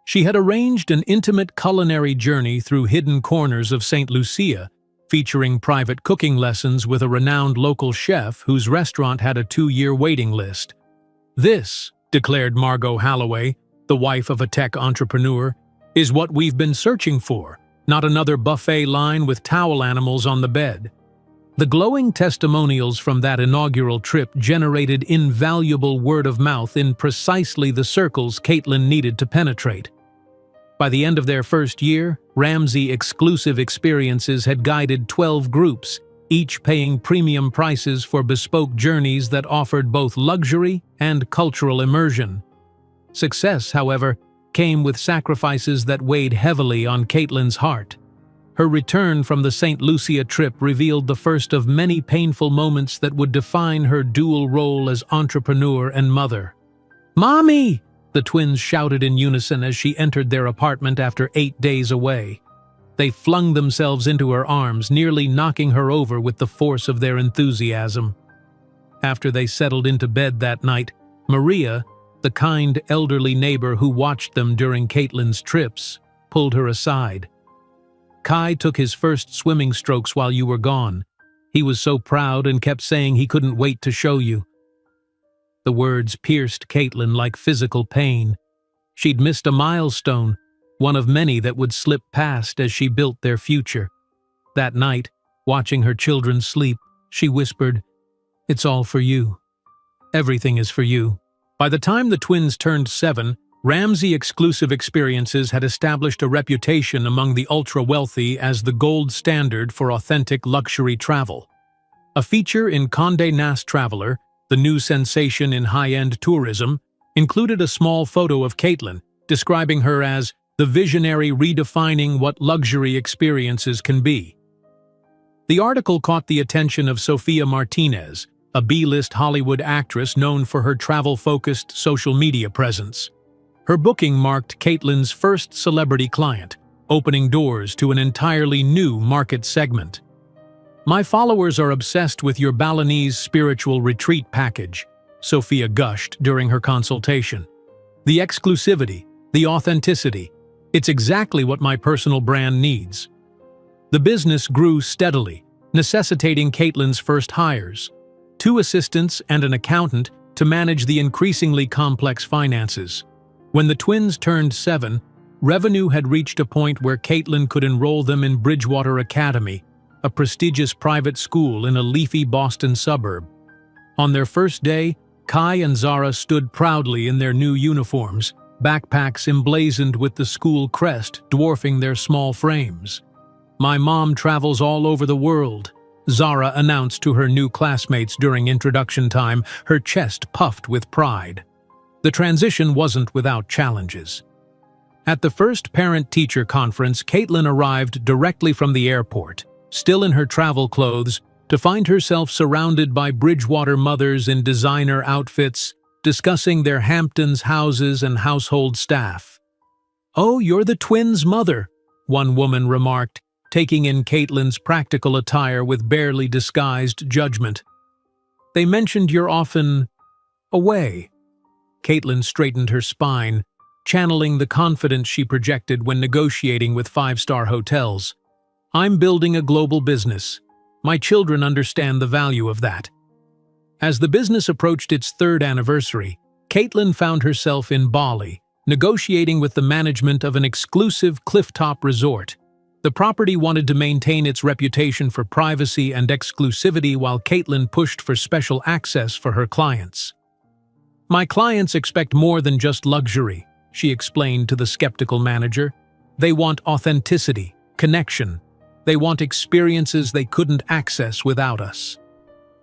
She had arranged an intimate culinary journey through hidden corners of St. Lucia, featuring private cooking lessons with a renowned local chef whose restaurant had a 2-year waiting list. "This," declared Margot Holloway, the wife of a tech entrepreneur, "is what we've been searching for, not another buffet line with towel animals on the bed." The glowing testimonials from that inaugural trip generated invaluable word of mouth in precisely the circles Caitlin needed to penetrate. By the end of their first year, Ramsey Exclusive Experiences had guided 12 groups, each paying premium prices for bespoke journeys that offered both luxury and cultural immersion. Success, however, came with sacrifices that weighed heavily on Caitlin's heart. Her return from the St. Lucia trip revealed the first of many painful moments that would define her dual role as entrepreneur and mother. "Mommy!" the twins shouted in unison as she entered their apartment after 8 days away. They flung themselves into her arms, nearly knocking her over with the force of their enthusiasm. After they settled into bed that night, Maria, the kind elderly neighbor who watched them during Caitlin's trips, pulled her aside. "Kai took his first swimming strokes while you were gone. He was so proud and kept saying he couldn't wait to show you." The words pierced Caitlin like physical pain. She'd missed a milestone, one of many that would slip past as she built their future. That night, watching her children sleep, she whispered, "It's all for you. Everything is for you." By the time the twins turned 7, Ramsey Exclusive Experiences had established a reputation among the ultra-wealthy as the gold standard for authentic luxury travel. A feature in Condé Nast Traveler, the new sensation in high-end tourism, included a small photo of Caitlin, describing her as the visionary redefining what luxury experiences can be. The article caught the attention of Sofia Martinez, a B-list Hollywood actress known for her travel-focused social media presence. Her booking marked Caitlin's first celebrity client, opening doors to an entirely new market segment. "My followers are obsessed with your Balinese spiritual retreat package," Sophia gushed during her consultation. "The exclusivity, the authenticity, it's exactly what my personal brand needs." The business grew steadily, necessitating Caitlin's first hires, 2 assistants and an accountant to manage the increasingly complex finances. When the twins turned 7, revenue had reached a point where Caitlin could enroll them in Bridgewater Academy, a prestigious private school in a leafy Boston suburb. On their first day, Kai and Zara stood proudly in their new uniforms, backpacks emblazoned with the school crest dwarfing their small frames. "My mom travels all over the world," Zara announced to her new classmates during introduction time, her chest puffed with pride. The transition wasn't without challenges. At the first parent-teacher conference, Caitlin arrived directly from the airport, still in her travel clothes, to find herself surrounded by Bridgewater mothers in designer outfits, discussing their Hamptons houses and household staff. "Oh, you're the twins' mother," one woman remarked, taking in Caitlin's practical attire with barely disguised judgment. "They mentioned you're often away." Caitlin straightened her spine, channeling the confidence she projected when negotiating with five-star hotels. "I'm building a global business. My children understand the value of that." As the business approached its third anniversary, Caitlin found herself in Bali, negotiating with the management of an exclusive clifftop resort. The property wanted to maintain its reputation for privacy and exclusivity while Caitlin pushed for special access for her clients. "My clients expect more than just luxury," she explained to the skeptical manager. "They want authenticity, connection. They want experiences they couldn't access without us."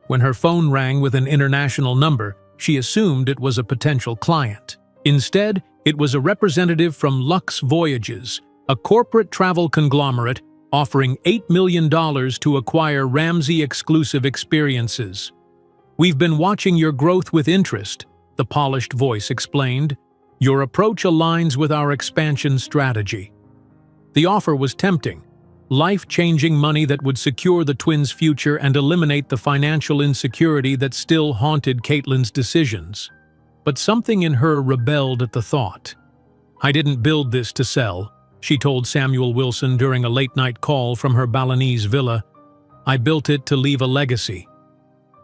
When her phone rang with an international number, she assumed it was a potential client. Instead, it was a representative from Lux Voyages, a corporate travel conglomerate offering $8 million to acquire Ramsay-exclusive experiences. "We've been watching your growth with interest," the polished voice explained. "Your approach aligns with our expansion strategy." The offer was tempting. Life-changing money that would secure the twins' future and eliminate the financial insecurity that still haunted Caitlin's decisions. But something in her rebelled at the thought. "I didn't build this to sell," she told Samuel Wilson during a late-night call from her Balinese villa. "I built it to leave a legacy."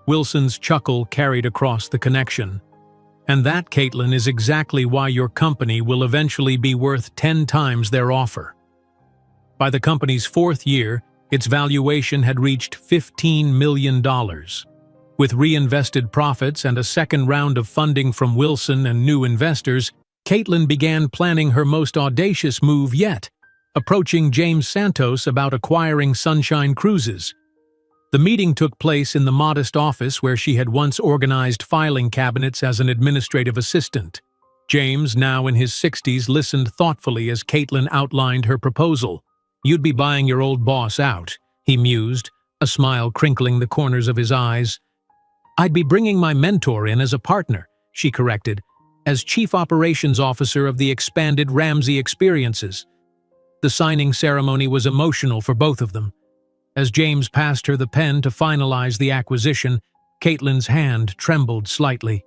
Wilson's chuckle carried across the connection. "And that, Caitlin, is exactly why your company will eventually be worth 10 times their offer." By the company's fourth year, its valuation had reached $15 million. With reinvested profits and a second round of funding from Wilson and new investors, Caitlin began planning her most audacious move yet, approaching James Santos about acquiring Sunshine Cruises. The meeting took place in the modest office where she had once organized filing cabinets as an administrative assistant. James, now in his 60s, listened thoughtfully as Caitlin outlined her proposal. "You'd be buying your old boss out," he mused, a smile crinkling the corners of his eyes. "I'd be bringing my mentor in as a partner," she corrected, "as Chief Operations Officer of the expanded Ramsay Experiences." The signing ceremony was emotional for both of them. As James passed her the pen to finalize the acquisition, Caitlin's hand trembled slightly.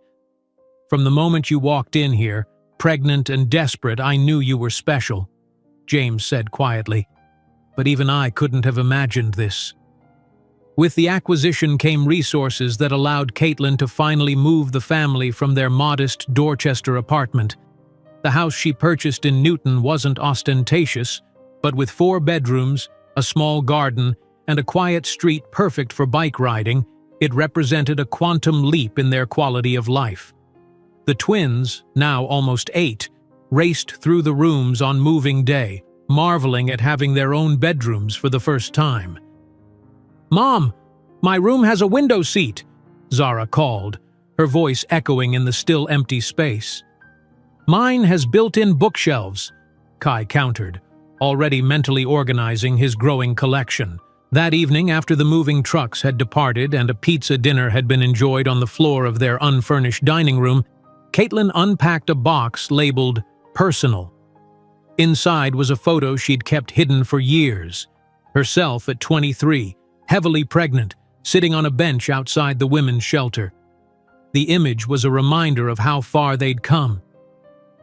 "From the moment you walked in here, pregnant and desperate, I knew you were special," James said quietly. "But even I couldn't have imagined this." With the acquisition came resources that allowed Caitlin to finally move the family from their modest Dorchester apartment. The house she purchased in Newton wasn't ostentatious, but with 4 bedrooms, a small garden, and a quiet street perfect for bike riding, it represented a quantum leap in their quality of life. The twins, now almost 8, raced through the rooms on moving day, marveling at having their own bedrooms for the first time. "Mom, my room has a window seat," Zara called, her voice echoing in the still empty space. "Mine has built-in bookshelves," Kai countered, already mentally organizing his growing collection. That evening, after the moving trucks had departed and a pizza dinner had been enjoyed on the floor of their unfurnished dining room, Caitlin unpacked a box labeled "Personal." Inside was a photo she'd kept hidden for years. Herself at 23, heavily pregnant, sitting on a bench outside the women's shelter. The image was a reminder of how far they'd come.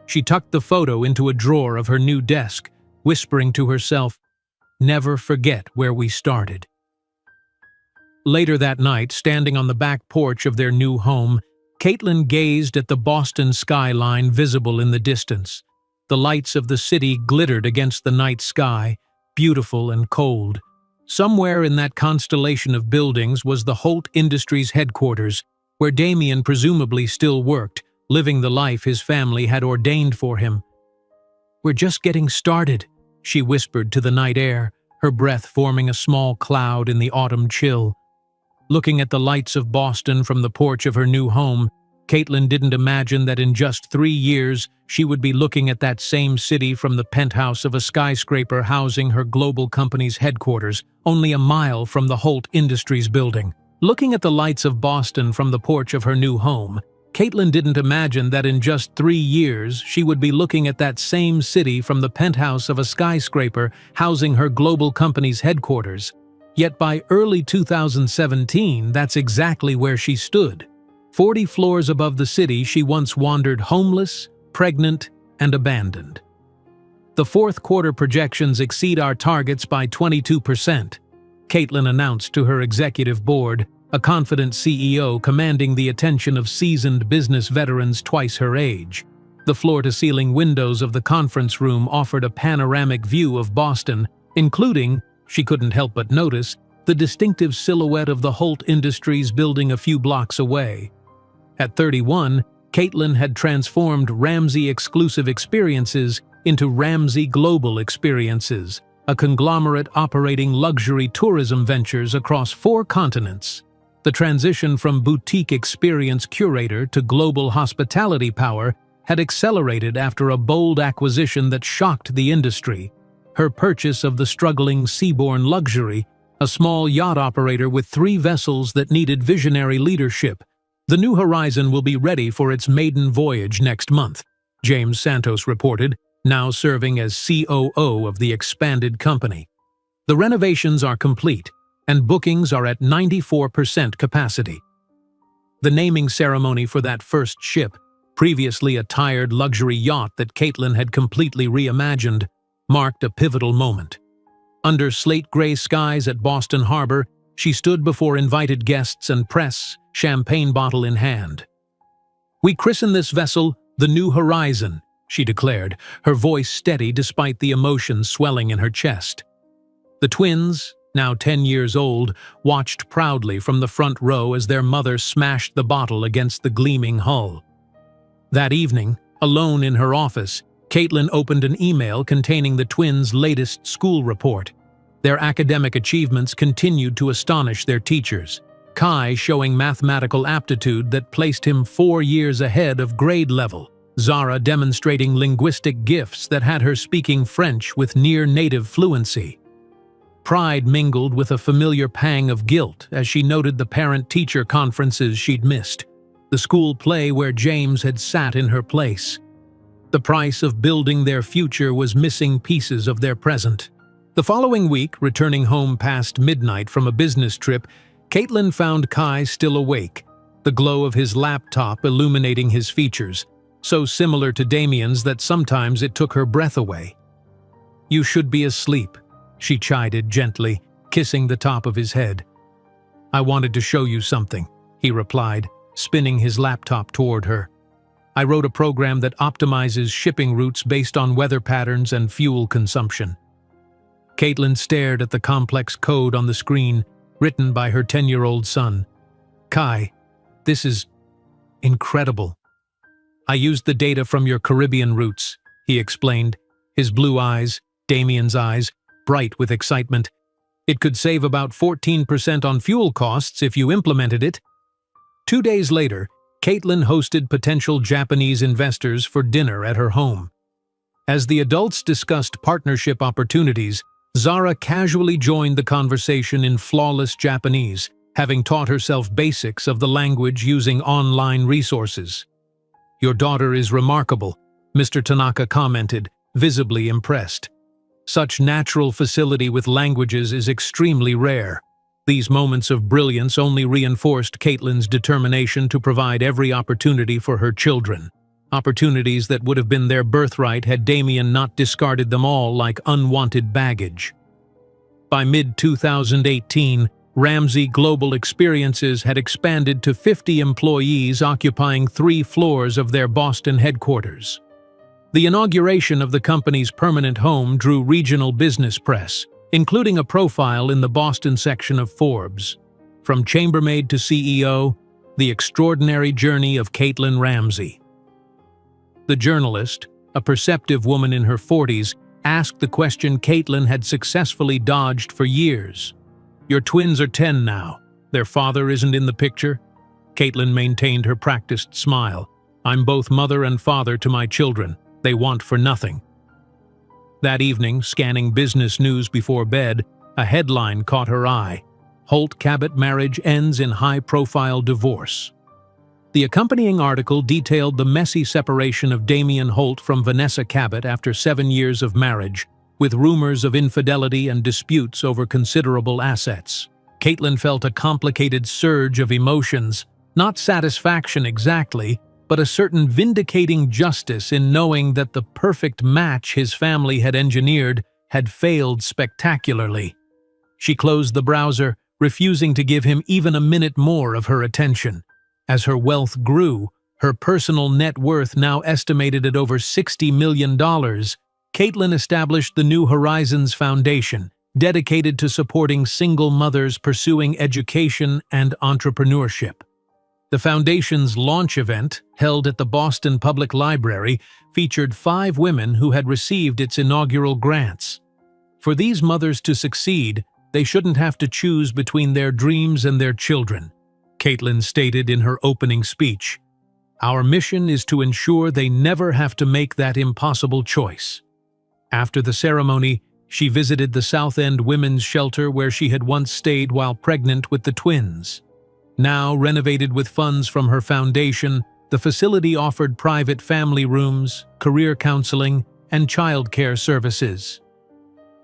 She tucked the photo into a drawer of her new desk, whispering to herself, "Never forget where we started." Later that night, standing on the back porch of their new home, Caitlin gazed at the Boston skyline visible in the distance. The lights of the city glittered against the night sky, beautiful and cold. Somewhere in that constellation of buildings was the Holt Industries headquarters, where Damien presumably still worked, living the life his family had ordained for him. "We're just getting started," she whispered to the night air, her breath forming a small cloud in the autumn chill. Looking at the lights of Boston from the porch of her new home, Caitlin didn't imagine that in just 3 years she would be looking at that same city from the penthouse of a skyscraper housing her global company's headquarters, only a mile from the Holt Industries building. Looking at the lights of Boston from the porch of her new home, Caitlin didn't imagine that in just 3 years she would be looking at that same city from the penthouse of a skyscraper housing her global company's headquarters. Yet by early 2017, that's exactly where she stood. 40 floors above the city she once wandered, homeless, pregnant, and abandoned. The fourth quarter projections exceed our targets by 22%, Caitlin announced to her executive board, a confident CEO commanding the attention of seasoned business veterans twice her age. The floor-to-ceiling windows of the conference room offered a panoramic view of Boston, including, she couldn't help but notice, the distinctive silhouette of the Holt Industries building a few blocks away. At 31, Caitlin had transformed Ramsey Exclusive Experiences into Ramsey Global Experiences, a conglomerate operating luxury tourism ventures across 4 continents. The transition from boutique experience curator to global hospitality power had accelerated after a bold acquisition that shocked the industry: her purchase of the struggling Seabourn Luxury, a small yacht operator with 3 vessels that needed visionary leadership. The New Horizon will be ready for its maiden voyage next month, James Santos reported, now serving as COO of the expanded company. The renovations are complete, and bookings are at 94% capacity. The naming ceremony for that first ship, previously a tired luxury yacht that Caitlin had completely reimagined, marked a pivotal moment. Under slate-gray skies at Boston Harbor, she stood before invited guests and press, champagne bottle in hand. "We christen this vessel the New Horizon," she declared, her voice steady despite the emotion swelling in her chest. The twins, now 10 years old, watched proudly from the front row as their mother smashed the bottle against the gleaming hull. That evening, alone in her office, Caitlin opened an email containing the twins' latest school report. Their academic achievements continued to astonish their teachers, Kai showing mathematical aptitude that placed him 4 years ahead of grade level, Zara demonstrating linguistic gifts that had her speaking French with near-native fluency. Pride mingled with a familiar pang of guilt as she noted the parent-teacher conferences she'd missed, the school play where James had sat in her place. The price of building their future was missing pieces of their present. The following week, returning home past midnight from a business trip, Caitlin found Kai still awake, the glow of his laptop illuminating his features, so similar to Damien's that sometimes it took her breath away. "You should be asleep," she chided gently, kissing the top of his head. "I wanted to show you something," he replied, spinning his laptop toward her. "I wrote a program that optimizes shipping routes based on weather patterns and fuel consumption." Caitlin stared at the complex code on the screen, written by her 10-year-old son. "Kai, this is incredible. I used the data from your Caribbean routes," he explained, his blue eyes, Damien's eyes, bright with excitement. "It could save about 14% on fuel costs if you implemented it." 2 days later, Caitlin hosted potential Japanese investors for dinner at her home. As the adults discussed partnership opportunities, Zara casually joined the conversation in flawless Japanese, having taught herself basics of the language using online resources. "Your daughter is remarkable," Mr. Tanaka commented, visibly impressed. "Such natural facility with languages is extremely rare." These moments of brilliance only reinforced Caitlin's determination to provide every opportunity for her children. Opportunities that would have been their birthright had Damien not discarded them all like unwanted baggage. By mid-2018, Ramsey Global Experiences had expanded to 50 employees occupying 3 floors of their Boston headquarters. The inauguration of the company's permanent home drew regional business press, including a profile in the Boston section of Forbes. From chambermaid to CEO, the extraordinary journey of Caitlin Ramsey. The journalist, a perceptive woman in her 40s, asked the question Caitlin had successfully dodged for years. "Your twins are 10 now. Their father isn't in the picture?" Caitlin maintained her practiced smile. "I'm both mother and father to my children. They want for nothing." That evening, scanning business news before bed, a headline caught her eye. "Holt Cabot marriage ends in high-profile divorce." The accompanying article detailed the messy separation of Damien Holt from Vanessa Cabot after 7 years of marriage, with rumors of infidelity and disputes over considerable assets. Caitlin felt a complicated surge of emotions, not satisfaction exactly, but a certain vindicating justice in knowing that the perfect match his family had engineered had failed spectacularly. She closed the browser, refusing to give him even a minute more of her attention. As her wealth grew, her personal net worth now estimated at over $60 million, Caitlin established the New Horizons Foundation, dedicated to supporting single mothers pursuing education and entrepreneurship. The foundation's launch event, held at the Boston Public Library, featured 5 women who had received its inaugural grants. For these mothers to succeed, they shouldn't have to choose between their dreams and their children, Caitlin stated in her opening speech. Our mission is to ensure they never have to make that impossible choice. After the ceremony, she visited the South End Women's Shelter where she had once stayed while pregnant with the twins. Now renovated with funds from her foundation, the facility offered private family rooms, career counseling, and childcare services.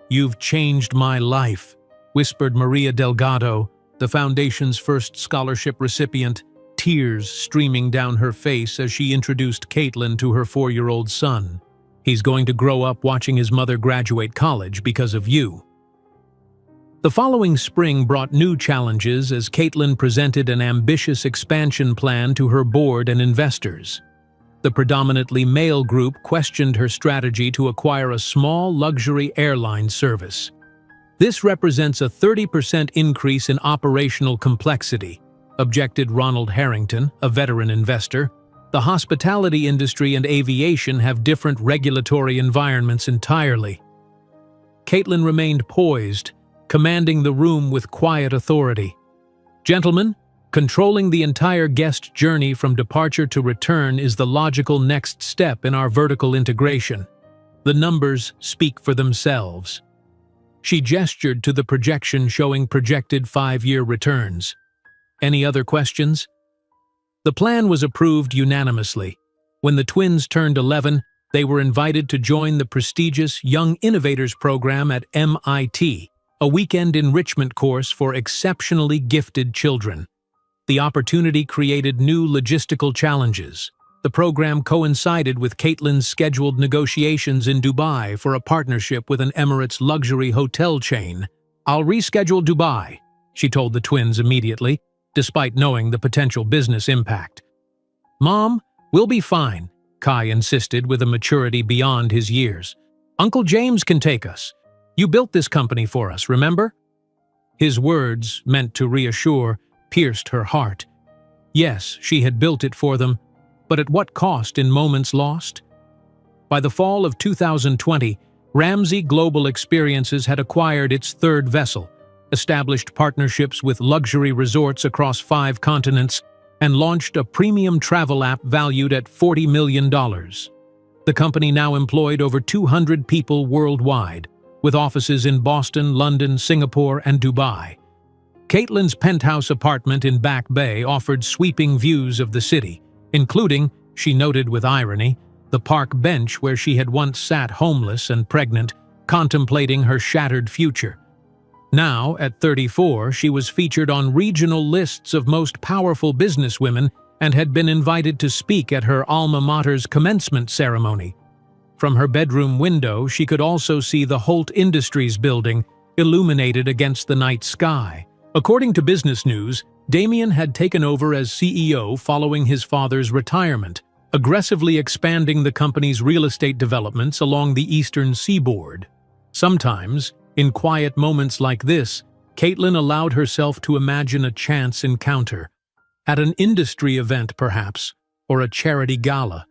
"You've changed my life," whispered Maria Delgado, the foundation's first scholarship recipient, tears streaming down her face as she introduced Caitlin to her 4-year-old son. "He's going to grow up watching his mother graduate college because of you." The following spring brought new challenges as Caitlin presented an ambitious expansion plan to her board and investors. The predominantly male group questioned her strategy to acquire a small luxury airline service. "This represents a 30% increase in operational complexity," objected Ronald Harrington, a veteran investor. "The hospitality industry and aviation have different regulatory environments entirely." Caitlin remained poised, commanding the room with quiet authority. "Gentlemen, controlling the entire guest journey from departure to return is the logical next step in our vertical integration. The numbers speak for themselves." She gestured to the projection showing projected 5-year returns. "Any other questions?" The plan was approved unanimously. When the twins turned 11, they were invited to join the prestigious Young Innovators program at MIT, a weekend enrichment course for exceptionally gifted children. The opportunity created new logistical challenges. The program coincided with Caitlin's scheduled negotiations in Dubai for a partnership with an Emirates luxury hotel chain. "I'll reschedule Dubai," she told the twins immediately, despite knowing the potential business impact. "Mom, we'll be fine," Kai insisted with a maturity beyond his years. "Uncle James can take us. You built this company for us, remember?" His words, meant to reassure, pierced her heart. Yes, she had built it for them, but at what cost in moments lost? By the fall of 2020, Ramsey Global Experiences had acquired its 3rd vessel, established partnerships with luxury resorts across 5 continents, and launched a premium travel app valued at $40 million. The company now employed over 200 people worldwide, with offices in Boston, London, Singapore, and Dubai. Caitlin's penthouse apartment in Back Bay offered sweeping views of the city, including, she noted with irony, the park bench where she had once sat homeless and pregnant, contemplating her shattered future. Now, at 34, she was featured on regional lists of most powerful businesswomen and had been invited to speak at her alma mater's commencement ceremony. From her bedroom window, she could also see the Holt Industries building, illuminated against the night sky. According to Business News, Damien had taken over as CEO following his father's retirement, aggressively expanding the company's real estate developments along the eastern seaboard. Sometimes, in quiet moments like this, Caitlin allowed herself to imagine a chance encounter. At an industry event, perhaps, or a charity gala.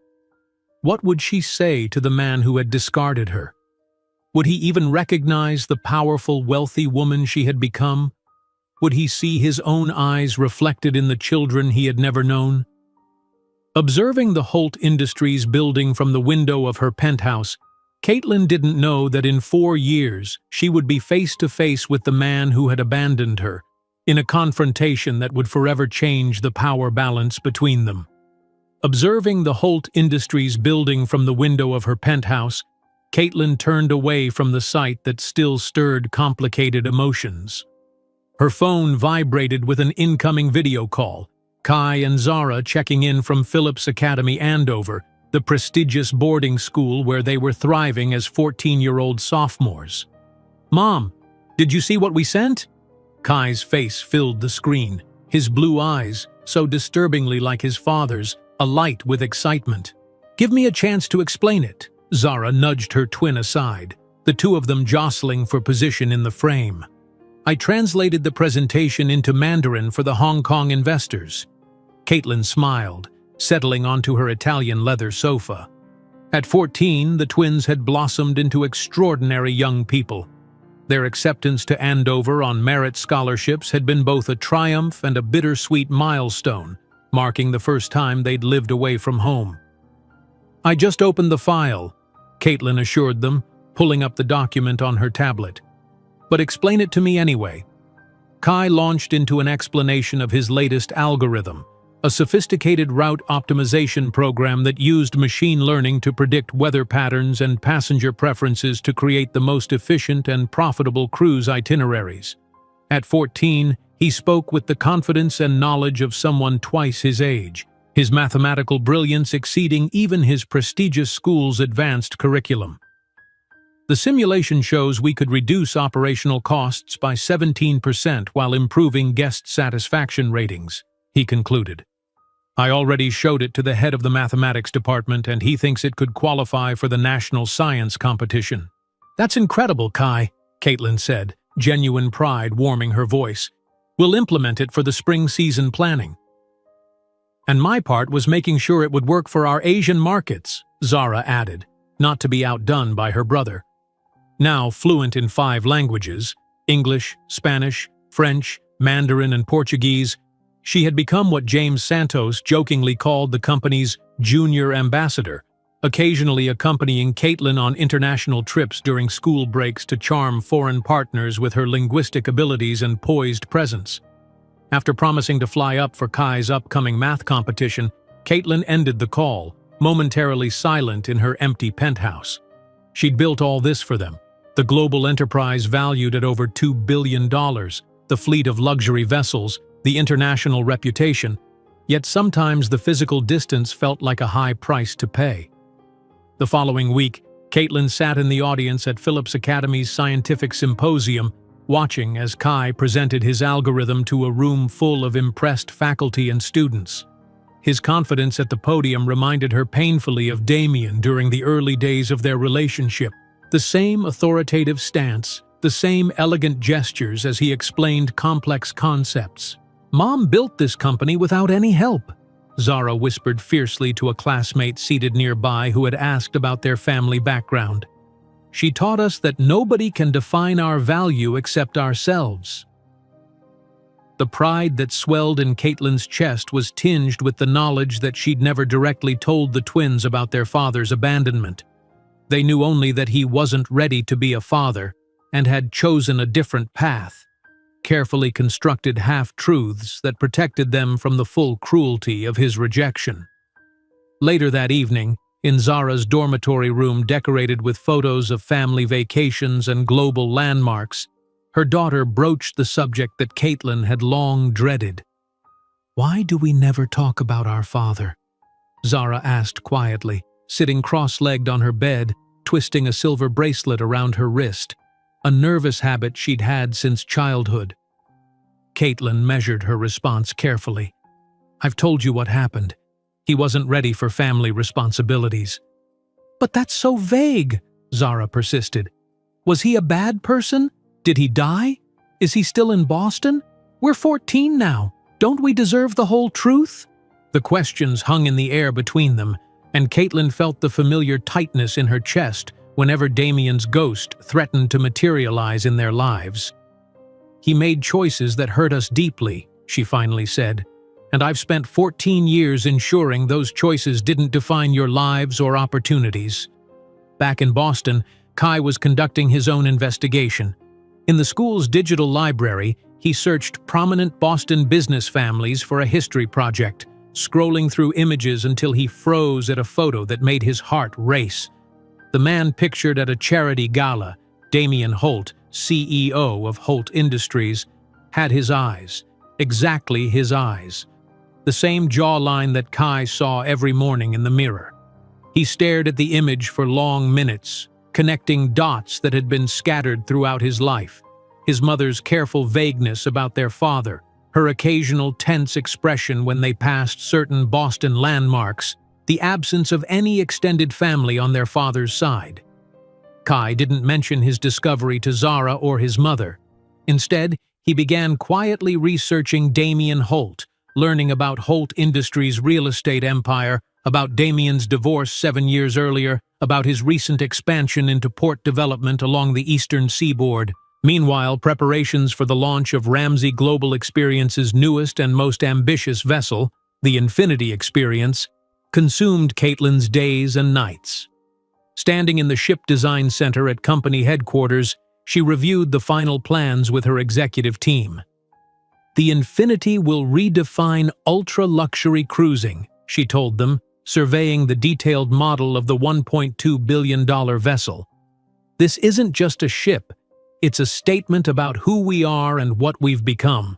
What would she say to the man who had discarded her? Would he even recognize the powerful, wealthy woman she had become? Would he see his own eyes reflected in the children he had never known? Observing the Holt Industries building from the window of her penthouse, Caitlin didn't know that in 4 years she would be face to face with the man who had abandoned her, in a confrontation that would forever change the power balance between them. Observing the Holt Industries building from the window of her penthouse, Caitlin turned away from the sight that still stirred complicated emotions. Her phone vibrated with an incoming video call, Kai and Zara checking in from Phillips Academy Andover, the prestigious boarding school where they were thriving as 14-year-old sophomores. "Mom, did you see what we sent?" Kai's face filled the screen, his blue eyes, so disturbingly like his father's, alight with excitement. "Give me a chance to explain it." Zara nudged her twin aside, the two of them jostling for position in the frame. "I translated the presentation into Mandarin for the Hong Kong investors." Caitlin smiled, settling onto her Italian leather sofa. At 14, the twins had blossomed into extraordinary young people. Their acceptance to Andover on merit scholarships had been both a triumph and a bittersweet milestone, marking the first time they'd lived away from home. "I just opened the file," Caitlin assured them, pulling up the document on her tablet. "But explain it to me anyway." Kai launched into an explanation of his latest algorithm, a sophisticated route optimization program that used machine learning to predict weather patterns and passenger preferences to create the most efficient and profitable cruise itineraries. At 14, he spoke with the confidence and knowledge of someone twice his age, his mathematical brilliance exceeding even his prestigious school's advanced curriculum. "The simulation shows we could reduce operational costs by 17% while improving guest satisfaction ratings," he concluded. "I already showed it to the head of the mathematics department and he thinks it could qualify for the national science competition." "That's incredible, Kai," Caitlin said, genuine pride warming her voice. "We'll implement it for the spring season planning." "And my part was making sure it would work for our Asian markets," Zara added, not to be outdone by her brother. Now fluent in 5 languages, English, Spanish, French, Mandarin, and Portuguese, she had become what James Santos jokingly called the company's junior ambassador, occasionally accompanying Caitlin on international trips during school breaks to charm foreign partners with her linguistic abilities and poised presence. After promising to fly up for Kai's upcoming math competition, Caitlin ended the call, momentarily silent in her empty penthouse. She'd built all this for them, the global enterprise valued at over $2 billion, the fleet of luxury vessels, the international reputation, yet sometimes the physical distance felt like a high price to pay. The following week, Caitlin sat in the audience at Phillips Academy's scientific symposium, watching as Kai presented his algorithm to a room full of impressed faculty and students. His confidence at the podium reminded her painfully of Damien during the early days of their relationship. The same authoritative stance, the same elegant gestures as he explained complex concepts. "Mom built this company without any help," Zara whispered fiercely to a classmate seated nearby who had asked about their family background. "She taught us that nobody can define our value except ourselves." The pride that swelled in Caitlin's chest was tinged with the knowledge that she'd never directly told the twins about their father's abandonment. They knew only that he wasn't ready to be a father and had chosen a different path, carefully constructed half-truths that protected them from the full cruelty of his rejection. Later that evening, in Zara's dormitory room decorated with photos of family vacations and global landmarks, her daughter broached the subject that Caitlin had long dreaded. "Why do we never talk about our father?" Zara asked quietly, sitting cross-legged on her bed, twisting a silver bracelet around her wrist, a nervous habit she'd had since childhood. Caitlin measured her response carefully. "I've told you what happened. He wasn't ready for family responsibilities." "But that's so vague," Zara persisted. "Was he a bad person? Did he die? Is he still in Boston? We're 14 now. Don't we deserve the whole truth?" The questions hung in the air between them, and Caitlin felt the familiar tightness in her chest whenever Damien's ghost threatened to materialize in their lives. "He made choices that hurt us deeply," she finally said, "and I've spent 14 years ensuring those choices didn't define your lives or opportunities." Back in Boston, Kai was conducting his own investigation. In the school's digital library, he searched prominent Boston business families for a history project, scrolling through images until he froze at a photo that made his heart race. The man pictured at a charity gala, Damien Holt, CEO of Holt Industries, had his eyes, exactly his eyes. the same jawline that Kai saw every morning in the mirror. He stared at the image for long minutes, connecting dots that had been scattered throughout his life. His mother's careful vagueness about their father, her occasional tense expression when they passed certain Boston landmarks, the absence of any extended family on their father's side. Kai didn't mention his discovery to Zara or his mother. Instead, he began quietly researching Damien Holt, learning about Holt Industries' real estate empire, about Damien's divorce 7 years earlier, about his recent expansion into port development along the eastern seaboard. Meanwhile, preparations for the launch of Ramsey Global Experience's newest and most ambitious vessel, the Infinity Experience, consumed Caitlin's days and nights. Standing in the ship design center at company headquarters, she reviewed the final plans with her executive team. "The Infinity will redefine ultra-luxury cruising," she told them, surveying the detailed model of the $1.2 billion vessel. "This isn't just a ship, it's a statement about who we are and what we've become."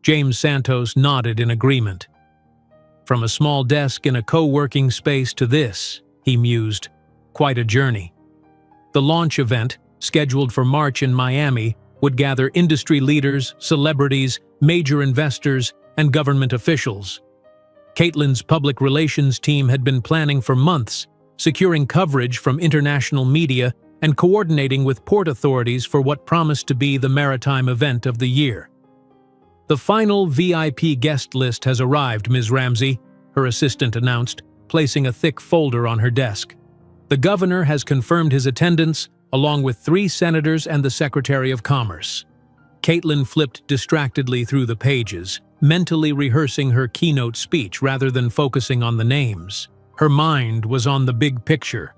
James Santos nodded in agreement. "From a small desk in a co-working space to this," he mused, "quite a journey." The launch event, scheduled for March in Miami, would gather industry leaders, celebrities, major investors, and government officials. Caitlin's public relations team had been planning for months, securing coverage from international media and coordinating with port authorities for what promised to be the maritime event of the year. "The final VIP guest list has arrived, Ms. Ramsey," her assistant announced, placing a thick folder on her desk. "The governor has confirmed his attendance, along with 3 senators and the Secretary of Commerce." Caitlin flipped distractedly through the pages, mentally rehearsing her keynote speech rather than focusing on the names. Her mind was on the big picture,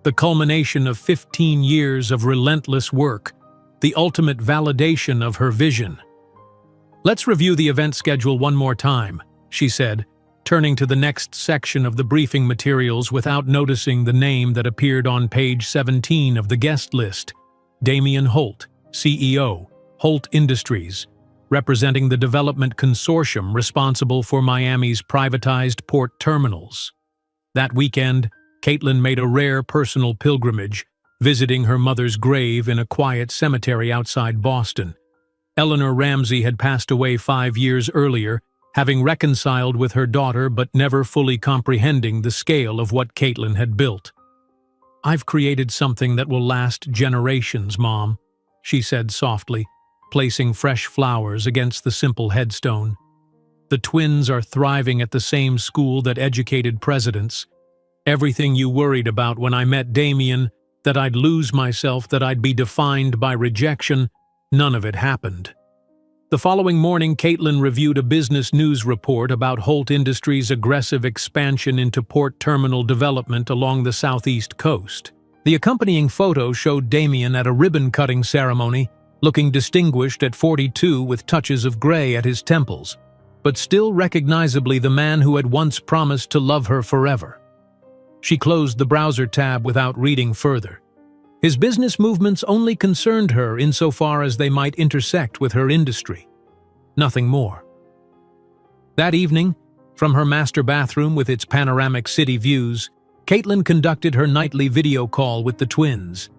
the culmination of 15 years of relentless work, the ultimate validation of her vision. "Let's review the event schedule one more time," she said, turning to the next section of the briefing materials without noticing the name that appeared on page 17 of the guest list: Damien Holt, CEO, Holt Industries, representing the development consortium responsible for Miami's privatized port terminals. That weekend, Caitlin made a rare personal pilgrimage, visiting her mother's grave in a quiet cemetery outside Boston. Eleanor Ramsey had passed away 5 years earlier, having reconciled with her daughter but never fully comprehending the scale of what Caitlin had built. "I've created something that will last generations, Mom," she said softly, placing fresh flowers against the simple headstone. "The twins are thriving at the same school that educated presidents. Everything you worried about when I met Damien, that I'd lose myself, that I'd be defined by rejection, none of it happened." The following morning, Caitlin reviewed a business news report about Holt Industries' aggressive expansion into port terminal development along the southeast coast. The accompanying photo showed Damien at a ribbon-cutting ceremony, looking distinguished at 42 with touches of gray at his temples, but still recognizably the man who had once promised to love her forever. She closed the browser tab without reading further. His business movements only concerned her insofar as they might intersect with her industry. Nothing more. That evening, from her master bathroom with its panoramic city views, Caitlin conducted her nightly video call with the twins.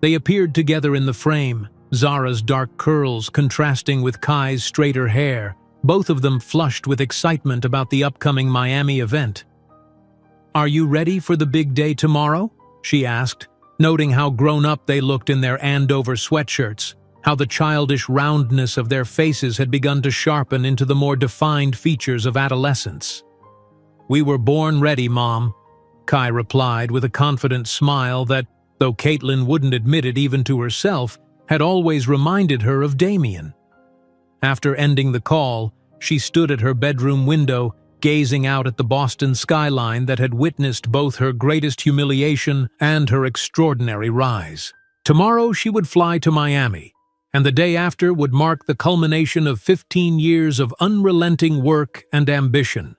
They appeared together in the frame, Zara's dark curls contrasting with Kai's straighter hair, both of them flushed with excitement about the upcoming Miami event. "Are you ready for the big day tomorrow?" she asked, noting how grown-up they looked in their Andover sweatshirts, how the childish roundness of their faces had begun to sharpen into the more defined features of adolescence. "We were born ready, Mom," Kai replied with a confident smile that, though Caitlin wouldn't admit it even to herself, had always reminded her of Damien. After ending the call, she stood at her bedroom window, gazing out at the Boston skyline that had witnessed both her greatest humiliation and her extraordinary rise. Tomorrow she would fly to Miami, and the day after would mark the culmination of 15 years of unrelenting work and ambition.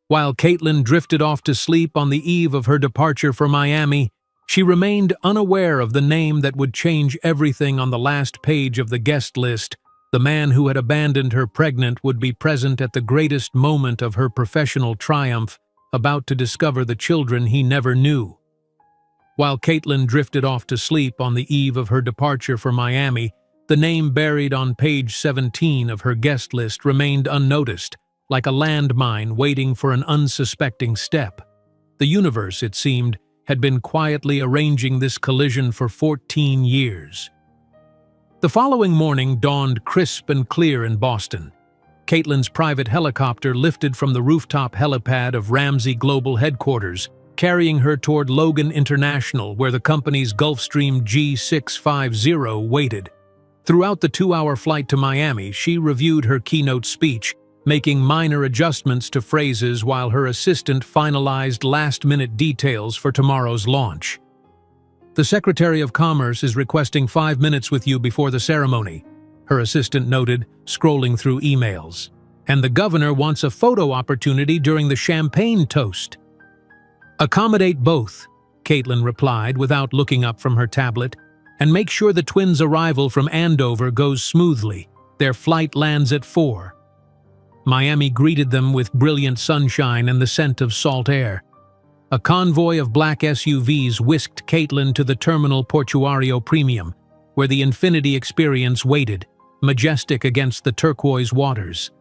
While Caitlin drifted off to sleep on the eve of her departure for Miami, she remained unaware of the name that would change everything on the last page of the guest list: The man who had abandoned her pregnant would be present at the greatest moment of her professional triumph, about to discover the children he never knew. While Caitlin drifted off to sleep on the eve of her departure for Miami, the name buried on page 17 of her guest list remained unnoticed, like a landmine waiting for an unsuspecting step. The universe, it seemed, had been quietly arranging this collision for 14 years. The following morning dawned crisp and clear in Boston. Caitlin's private helicopter lifted from the rooftop helipad of Ramsey Global Headquarters, carrying her toward Logan International, where the company's Gulfstream G650 waited. Throughout the 2-hour flight to Miami, she reviewed her keynote speech, making minor adjustments to phrases while her assistant finalized last-minute details for tomorrow's launch. "The Secretary of Commerce is requesting 5 minutes with you before the ceremony," her assistant noted, scrolling through emails. "And the governor wants a photo opportunity during the champagne toast." "Accommodate both," Caitlin replied without looking up from her tablet, "and make sure the twins' arrival from Andover goes smoothly. Their flight lands at 4. Miami greeted them with brilliant sunshine and the scent of salt air. A convoy of black SUVs whisked Caitlin to the Terminal Portuario Premium, where the Infinity Experience waited, majestic against the turquoise waters.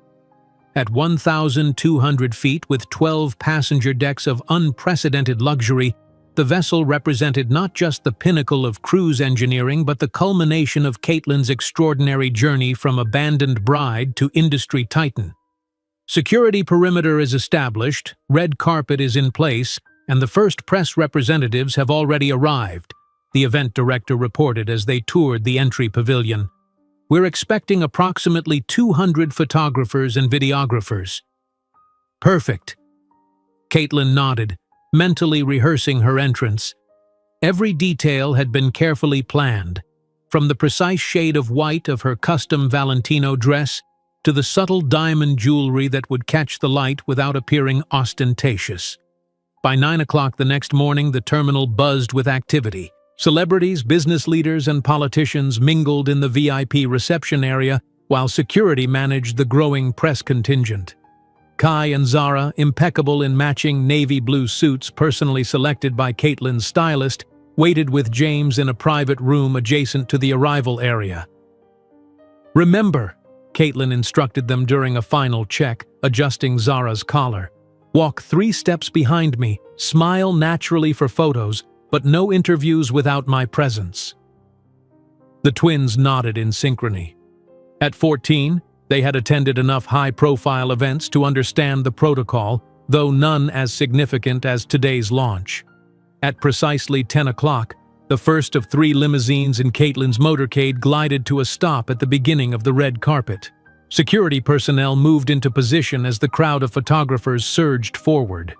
At 1,200 feet with 12 passenger decks of unprecedented luxury, the vessel represented not just the pinnacle of cruise engineering but the culmination of Caitlin's extraordinary journey from abandoned bride to industry titan. Security perimeter is established, red carpet is in place, and the first press representatives have already arrived, the event director reported as they toured the entry pavilion. "We're expecting approximately 200 photographers and videographers." "Perfect." Caitlin nodded, mentally rehearsing her entrance. Every detail had been carefully planned, from the precise shade of white of her custom Valentino dress to the subtle diamond jewelry that would catch the light without appearing ostentatious. By 9 o'clock the next morning, the terminal buzzed with activity. Celebrities, business leaders, and politicians mingled in the VIP reception area, while security managed the growing press contingent. Kai and Zara, impeccable in matching navy blue suits personally selected by Caitlin's stylist, waited with James in a private room adjacent to the arrival area. "Remember," Caitlin instructed them during a final check, adjusting Zara's collar, "walk 3 steps behind me, smile naturally for photos, but no interviews without my presence." The twins nodded in synchrony. At 14, they had attended enough high-profile events to understand the protocol, though none as significant as today's launch. At precisely 10 o'clock, the first of 3 limousines in Caitlin's motorcade glided to a stop at the beginning of the red carpet. Security personnel moved into position as the crowd of photographers surged forward.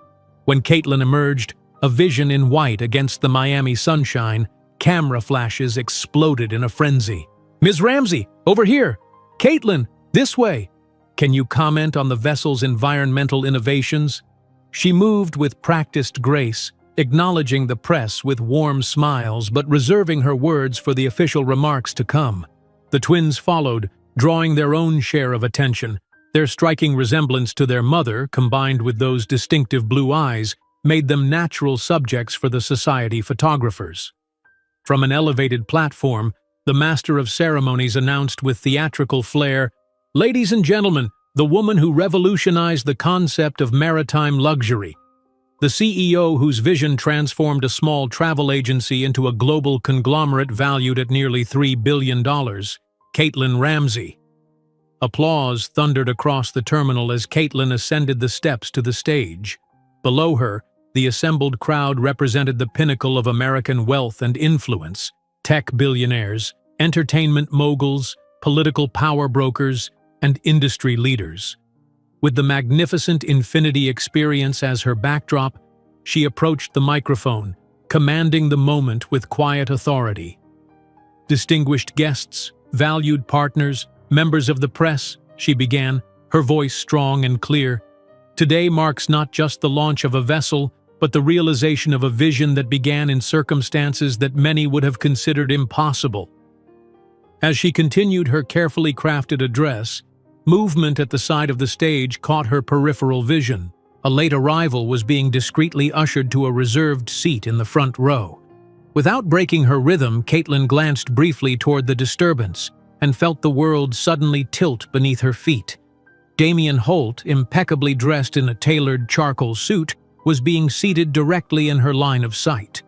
When Caitlin emerged, a vision in white against the Miami sunshine, camera flashes exploded in a frenzy. "Ms. Ramsey, over here! Caitlin, this way! Can you comment on the vessel's environmental innovations?" She moved with practiced grace, acknowledging the press with warm smiles but reserving her words for the official remarks to come. The twins followed, drawing their own share of attention. Their striking resemblance to their mother, combined with those distinctive blue eyes, made them natural subjects for the society photographers. From an elevated platform, the master of ceremonies announced with theatrical flair, "Ladies and gentlemen, the woman who revolutionized the concept of maritime luxury. The CEO whose vision transformed a small travel agency into a global conglomerate valued at nearly $3 billion, Caitlin Ramsey." Applause thundered across the terminal as Caitlin ascended the steps to the stage. Below her, the assembled crowd represented the pinnacle of American wealth and influence: tech billionaires, entertainment moguls, political power brokers, and industry leaders. With the magnificent Infinity Experience as her backdrop, she approached the microphone, commanding the moment with quiet authority. "Distinguished guests, valued partners, members of the press," she began, her voice strong and clear. "Today marks not just the launch of a vessel, but the realization of a vision that began in circumstances that many would have considered impossible. As she continued her carefully crafted address, movement at the side of the stage caught her peripheral vision. A late arrival was being discreetly ushered to a reserved seat in the front row. Without breaking her rhythm, Caitlin glanced briefly toward the disturbance and felt the world suddenly tilt beneath her feet. Damien Holt, impeccably dressed in a tailored charcoal suit, was being seated directly in her line of sight.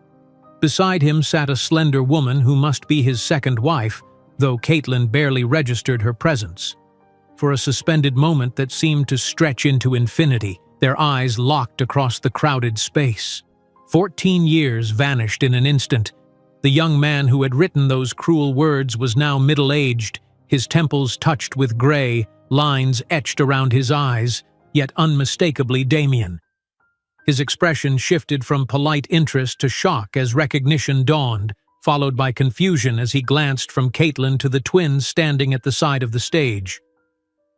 Beside him sat a slender woman who must be his second wife, though Caitlin barely registered her presence. For a suspended moment that seemed to stretch into infinity, their eyes locked across the crowded space. 14 years vanished in an instant. The young man who had written those cruel words was now middle-aged, his temples touched with gray, lines etched around his eyes, yet unmistakably Damien. His expression shifted from polite interest to shock as recognition dawned, followed by confusion as he glanced from Caitlin to the twins standing at the side of the stage.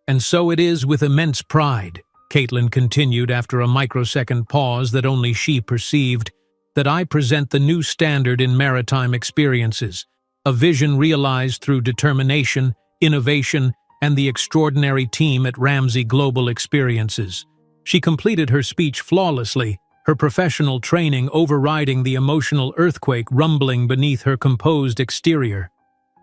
"And so it is with immense pride," Caitlin continued after a microsecond pause that only she perceived, "that I present the new standard in maritime experiences, a vision realized through determination, innovation, and the extraordinary team at Ramsey Global Experiences." She completed her speech flawlessly, her professional training overriding the emotional earthquake rumbling beneath her composed exterior.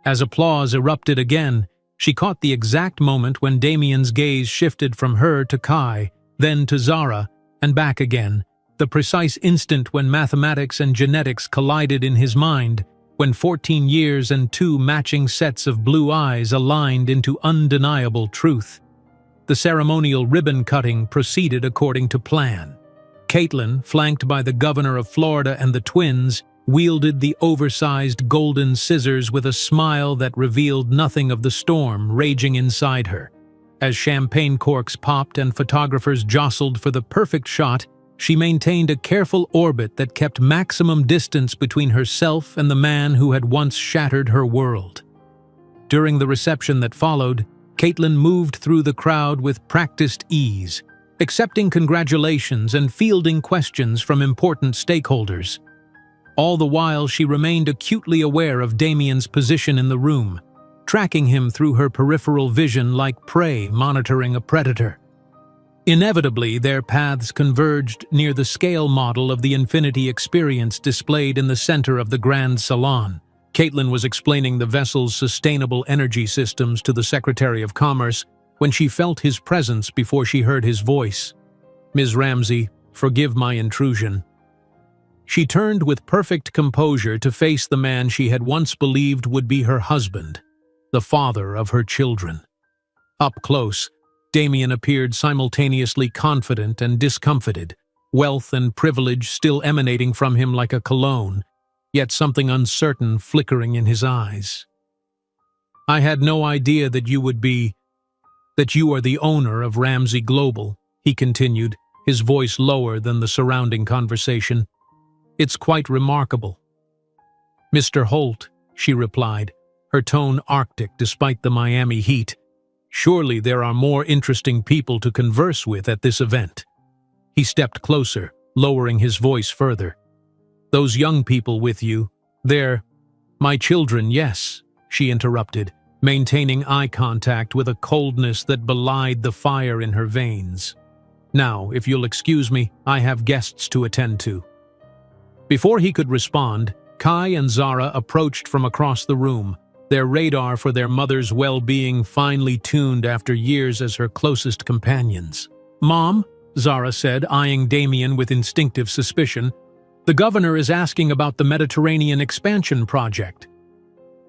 As applause erupted again, she caught the exact moment when Damien's gaze shifted from her to Kai, then to Zara, and back again, the precise instant when mathematics and genetics collided in his mind, when 14 years and 2 matching sets of blue eyes aligned into undeniable truth. The ceremonial ribbon-cutting proceeded according to plan. Caitlin, flanked by the governor of Florida and the twins, wielded the oversized golden scissors with a smile that revealed nothing of the storm raging inside her. As champagne corks popped and photographers jostled for the perfect shot, she maintained a careful orbit that kept maximum distance between herself and the man who had once shattered her world. During the reception that followed, Caitlin moved through the crowd with practiced ease, accepting congratulations and fielding questions from important stakeholders. All the while, she remained acutely aware of Damien's position in the room, tracking him through her peripheral vision like prey monitoring a predator. Inevitably, their paths converged near the scale model of the Infinity Experience displayed in the center of the Grand Salon. Caitlin was explaining the vessel's sustainable energy systems to the Secretary of Commerce when she felt his presence before she heard his voice. "Ms. Ramsey, forgive my intrusion." She turned with perfect composure to face the man she had once believed would be her husband, the father of her children. Up close, Damien appeared simultaneously confident and discomfited, wealth and privilege still emanating from him like a cologne, yet something uncertain flickering in his eyes. "I had no idea that you are the owner of Ramsey Global," he continued, his voice lower than the surrounding conversation. "It's quite remarkable." "Mr. Holt," she replied, her tone arctic despite the Miami heat. "Surely there are more interesting people to converse with at this event." He stepped closer, lowering his voice further. "Those young people with you, they're my children, yes," she interrupted, maintaining eye contact with a coldness that belied the fire in her veins. "Now, if you'll excuse me, I have guests to attend to." Before he could respond, Kai and Zara approached from across the room, their radar for their mother's well-being finely tuned after years as her closest companions. "Mom," Zara said, eyeing Damien with instinctive suspicion, "the governor is asking about the Mediterranean expansion project."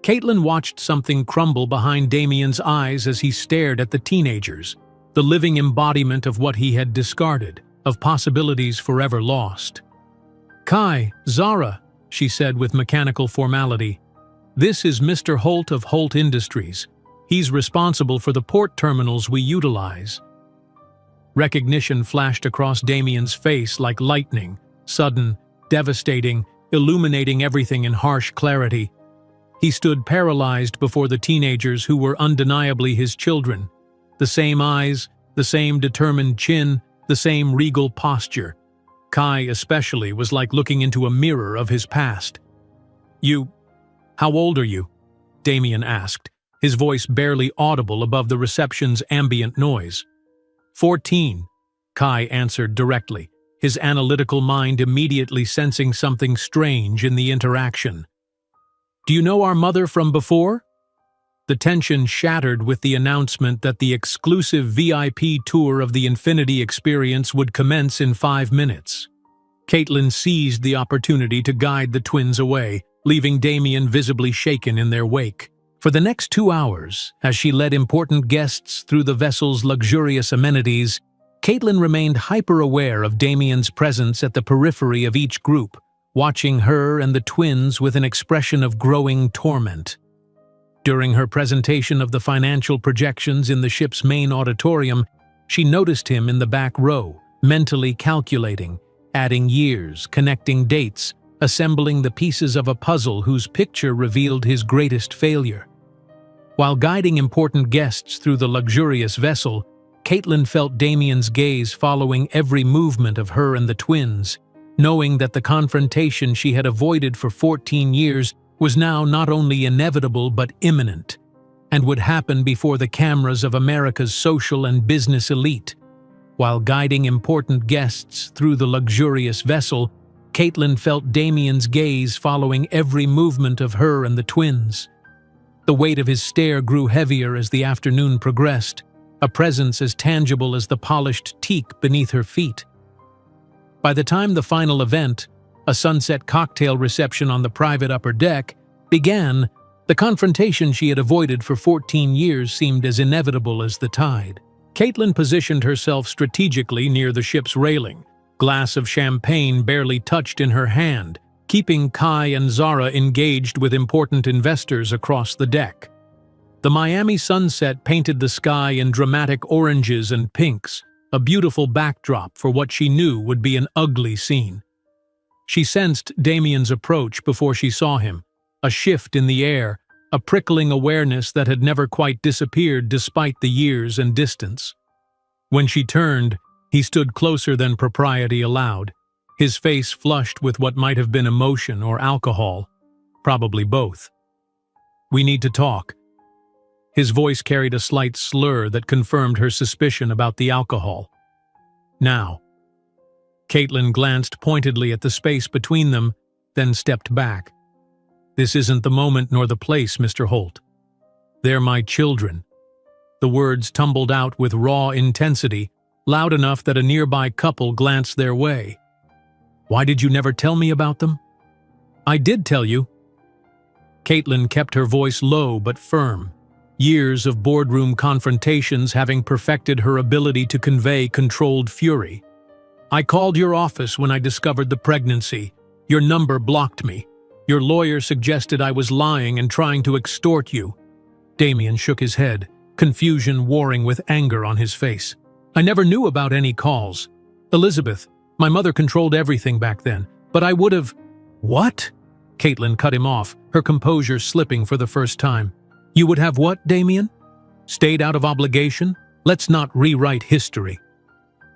Caitlin watched something crumble behind Damien's eyes as he stared at the teenagers, the living embodiment of what he had discarded, of possibilities forever lost. "Kai, Zara," she said with mechanical formality, "this is Mr. Holt of Holt Industries. He's responsible for the port terminals we utilize." Recognition flashed across Damien's face like lightning, sudden, devastating, illuminating everything in harsh clarity. He stood paralyzed before the teenagers who were undeniably his children. The same eyes, the same determined chin, the same regal posture. Kai especially was like looking into a mirror of his past. How old are you?" Damien asked, his voice barely audible above the reception's ambient noise. 14, Kai answered directly, his analytical mind immediately sensing something strange in the interaction. Do you know our mother from before? The tension shattered with the announcement that the exclusive VIP tour of the Infinity Experience would commence in 5 minutes. Caitlin seized the opportunity to guide the twins away, leaving Damien visibly shaken in their wake. For the next 2 hours, as she led important guests through the vessel's luxurious amenities, Caitlin remained hyper-aware of Damien's presence at the periphery of each group, watching her and the twins with an expression of growing torment. During her presentation of the financial projections in the ship's main auditorium, she noticed him in the back row, mentally calculating, adding years, connecting dates, assembling the pieces of a puzzle whose picture revealed his greatest failure. While guiding important guests through the luxurious vessel, Caitlin felt Damien's gaze following every movement of her and the twins, knowing that the confrontation she had avoided for 14 years was now not only inevitable but imminent, and would happen before the cameras of America's social and business elite. While guiding important guests through the luxurious vessel, Caitlin felt Damien's gaze following every movement of her and the twins. The weight of his stare grew heavier as the afternoon progressed, a presence as tangible as the polished teak beneath her feet. By the time the final event, a sunset cocktail reception on the private upper deck, began, the confrontation she had avoided for 14 years seemed as inevitable as the tide. Caitlin positioned herself strategically near the ship's railing, glass of champagne barely touched in her hand, keeping Kai and Zara engaged with important investors across the deck. The Miami sunset painted the sky in dramatic oranges and pinks, a beautiful backdrop for what she knew would be an ugly scene. She sensed Damien's approach before she saw him, a shift in the air, a prickling awareness that had never quite disappeared despite the years and distance. When she turned, he stood closer than propriety allowed, his face flushed with what might have been emotion or alcohol, probably both. "We need to talk." His voice carried a slight slur that confirmed her suspicion about the alcohol. "Now." Caitlin glanced pointedly at the space between them, then stepped back. "This isn't the moment nor the place, Mr. Holt. They're my children." The words tumbled out with raw intensity, loud enough that a nearby couple glanced their way. "Why did you never tell me about them?" "I did tell you." Caitlin kept her voice low but firm, years of boardroom confrontations having perfected her ability to convey controlled fury. "I called your office when I discovered the pregnancy. Your number blocked me. Your lawyer suggested I was lying and trying to extort you." Damien shook his head, confusion warring with anger on his face. "I never knew about any calls. Elizabeth, my mother controlled everything back then, but I would have—" "What?" Caitlin cut him off, her composure slipping for the first time. "You would have what, Damien? Stayed out of obligation? Let's not rewrite history."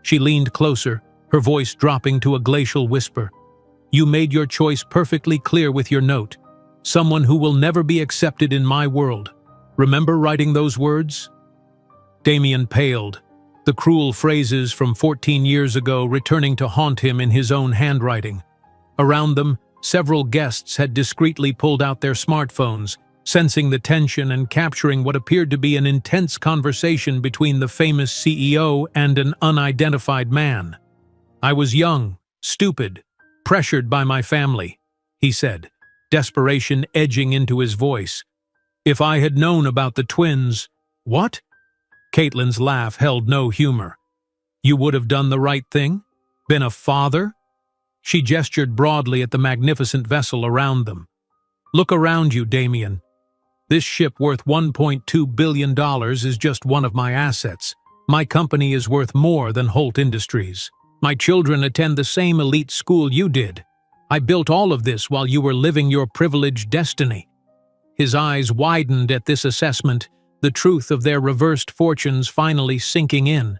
She leaned closer, her voice dropping to a glacial whisper. "You made your choice perfectly clear with your note. Someone who will never be accepted in my world. Remember writing those words?" Damien paled, the cruel phrases from 14 years ago returning to haunt him in his own handwriting. Around them, several guests had discreetly pulled out their smartphones, sensing the tension and capturing what appeared to be an intense conversation between the famous CEO and an unidentified man. "I was young, stupid, pressured by my family," he said, desperation edging into his voice. "If I had known about the twins—" "What?" Caitlin's laugh held no humor. "You would have done the right thing? Been a father?" She gestured broadly at the magnificent vessel around them. "Look around you, Damien. This ship worth $1.2 billion is just one of my assets. My company is worth more than Holt Industries. My children attend the same elite school you did. I built all of this while you were living your privileged destiny." His eyes widened at this assessment, the truth of their reversed fortunes finally sinking in.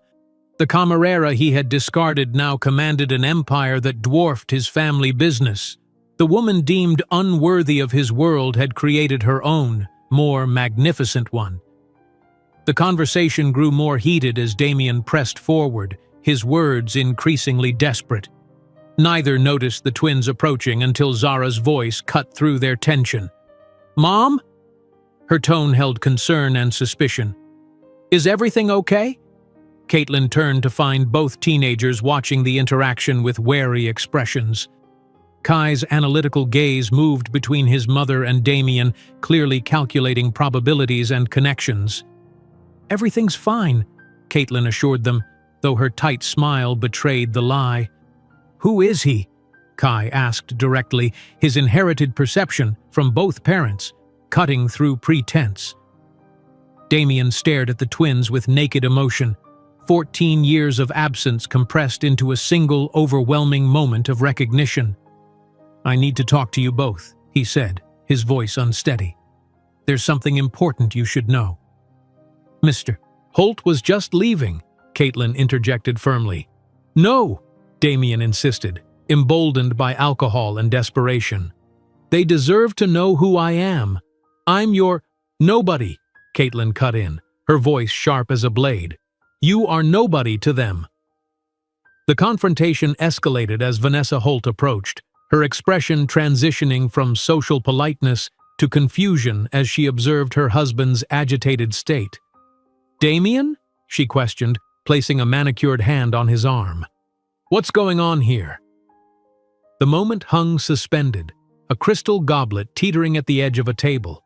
The camarera he had discarded now commanded an empire that dwarfed his family business. The woman deemed unworthy of his world had created her own, more magnificent one. The conversation grew more heated as Damien pressed forward, his words increasingly desperate. Neither noticed the twins approaching until Zara's voice cut through their tension. "Mom?" Her tone held concern and suspicion. "Is everything okay?" Caitlin turned to find both teenagers watching the interaction with wary expressions. Kai's analytical gaze moved between his mother and Damien, clearly calculating probabilities and connections. "Everything's fine," Caitlin assured them, though her tight smile betrayed the lie. "Who is he?" Kai asked directly, his inherited perception from both parents cutting through pretense. Damien stared at the twins with naked emotion, 14 years of absence compressed into a single overwhelming moment of recognition. "I need to talk to you both," he said, his voice unsteady. "There's something important you should know." "Mr. Holt was just leaving," Caitlin interjected firmly. "No," Damien insisted, emboldened by alcohol and desperation. "They deserve to know who I am. I'm your—" "Nobody," Caitlin cut in, her voice sharp as a blade. "You are nobody to them." The confrontation escalated as Vanessa Holt approached, her expression transitioning from social politeness to confusion as she observed her husband's agitated state. "Damien?" she questioned, placing a manicured hand on his arm. "What's going on here?" The moment hung suspended, a crystal goblet teetering at the edge of a table.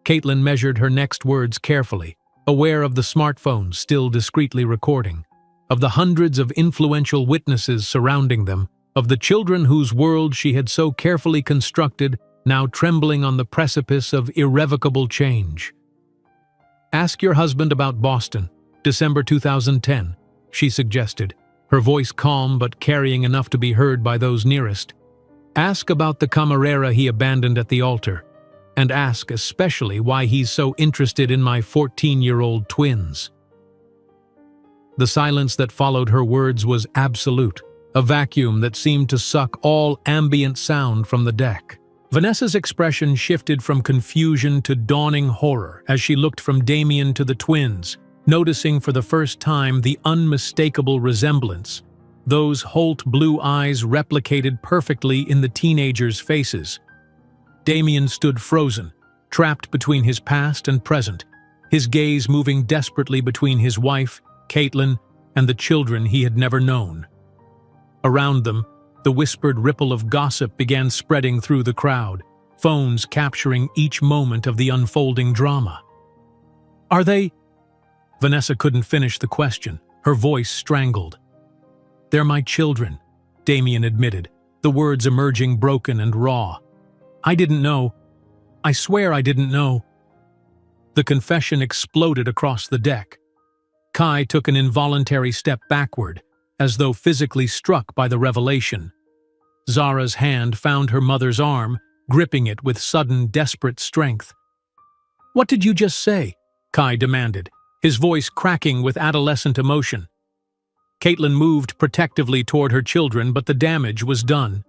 Caitlin measured her next words carefully, aware of the smartphones still discreetly recording, of the hundreds of influential witnesses surrounding them, of the children whose world she had so carefully constructed, now trembling on the precipice of irrevocable change. "Ask your husband about Boston, December 2010, she suggested, her voice calm but carrying enough to be heard by those nearest. "Ask about the camarera he abandoned at the altar, and ask especially why he's so interested in my 14-year-old twins." The silence that followed her words was absolute, a vacuum that seemed to suck all ambient sound from the deck. Vanessa's expression shifted from confusion to dawning horror as she looked from Damien to the twins, noticing for the first time the unmistakable resemblance. Those Holt blue eyes replicated perfectly in the teenagers' faces. Damien stood frozen, trapped between his past and present, his gaze moving desperately between his wife, Caitlin, and the children he had never known. Around them, the whispered ripple of gossip began spreading through the crowd, phones capturing each moment of the unfolding drama. "Are they—" Vanessa couldn't finish the question, her voice strangled. "They're my children," Damien admitted, the words emerging broken and raw. "I didn't know. I swear I didn't know." The confession exploded across the deck. Kai took an involuntary step backward, as though physically struck by the revelation. Zara's hand found her mother's arm, gripping it with sudden, desperate strength. "What did you just say?" Kai demanded, his voice cracking with adolescent emotion. Caitlin moved protectively toward her children, but the damage was done.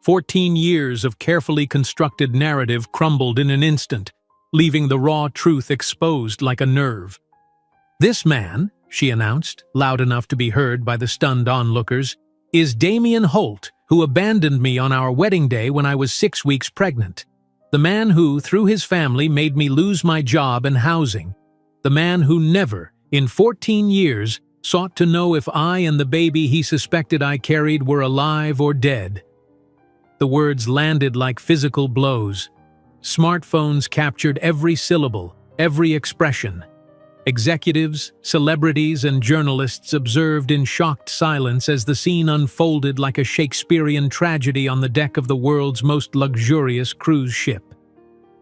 14 years of carefully constructed narrative crumbled in an instant, leaving the raw truth exposed like a nerve. "This man," she announced, loud enough to be heard by the stunned onlookers, "is Damien Holt, who abandoned me on our wedding day when I was 6 weeks pregnant. The man who, through his family, made me lose my job and housing. The man who never, in 14 years, sought to know if I and the baby he suspected I carried were alive or dead." The words landed like physical blows. Smartphones captured every syllable, every expression. Executives, celebrities, and journalists observed in shocked silence as the scene unfolded like a Shakespearean tragedy on the deck of the world's most luxurious cruise ship.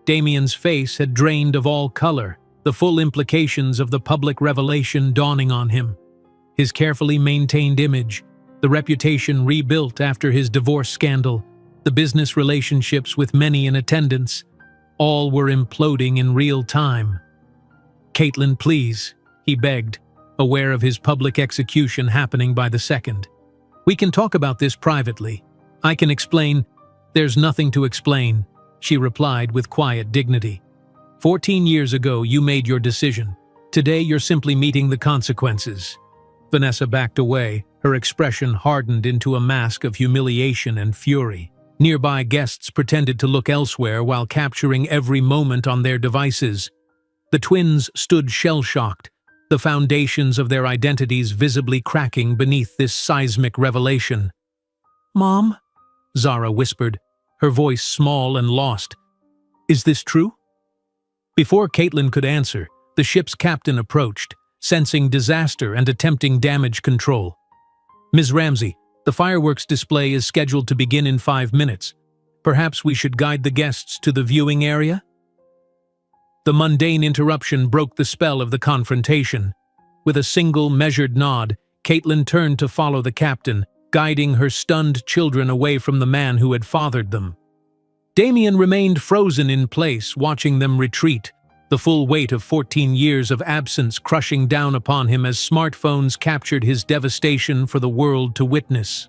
Damien's face had drained of all color, the full implications of the public revelation dawning on him. His carefully maintained image, the reputation rebuilt after his divorce scandal, the business relationships with many in attendance, all were imploding in real time. "Caitlin, please," he begged, aware of his public execution happening by the second. "We can talk about this privately. I can explain—" "There's nothing to explain," she replied with quiet dignity. 14 years ago, you made your decision. Today, you're simply meeting the consequences." Vanessa backed away, her expression hardened into a mask of humiliation and fury. Nearby guests pretended to look elsewhere while capturing every moment on their devices. The twins stood shell-shocked, the foundations of their identities visibly cracking beneath this seismic revelation. "Mom?" Zara whispered, her voice small and lost. "Is this true?" Before Caitlin could answer, the ship's captain approached, sensing disaster and attempting damage control. "Ms. Ramsey, the fireworks display is scheduled to begin in 5 minutes. Perhaps we should guide the guests to the viewing area?" The mundane interruption broke the spell of the confrontation. With a single measured nod, Caitlin turned to follow the captain, guiding her stunned children away from the man who had fathered them. Damien remained frozen in place, watching them retreat, the full weight of 14 years of absence crushing down upon him as smartphones captured his devastation for the world to witness.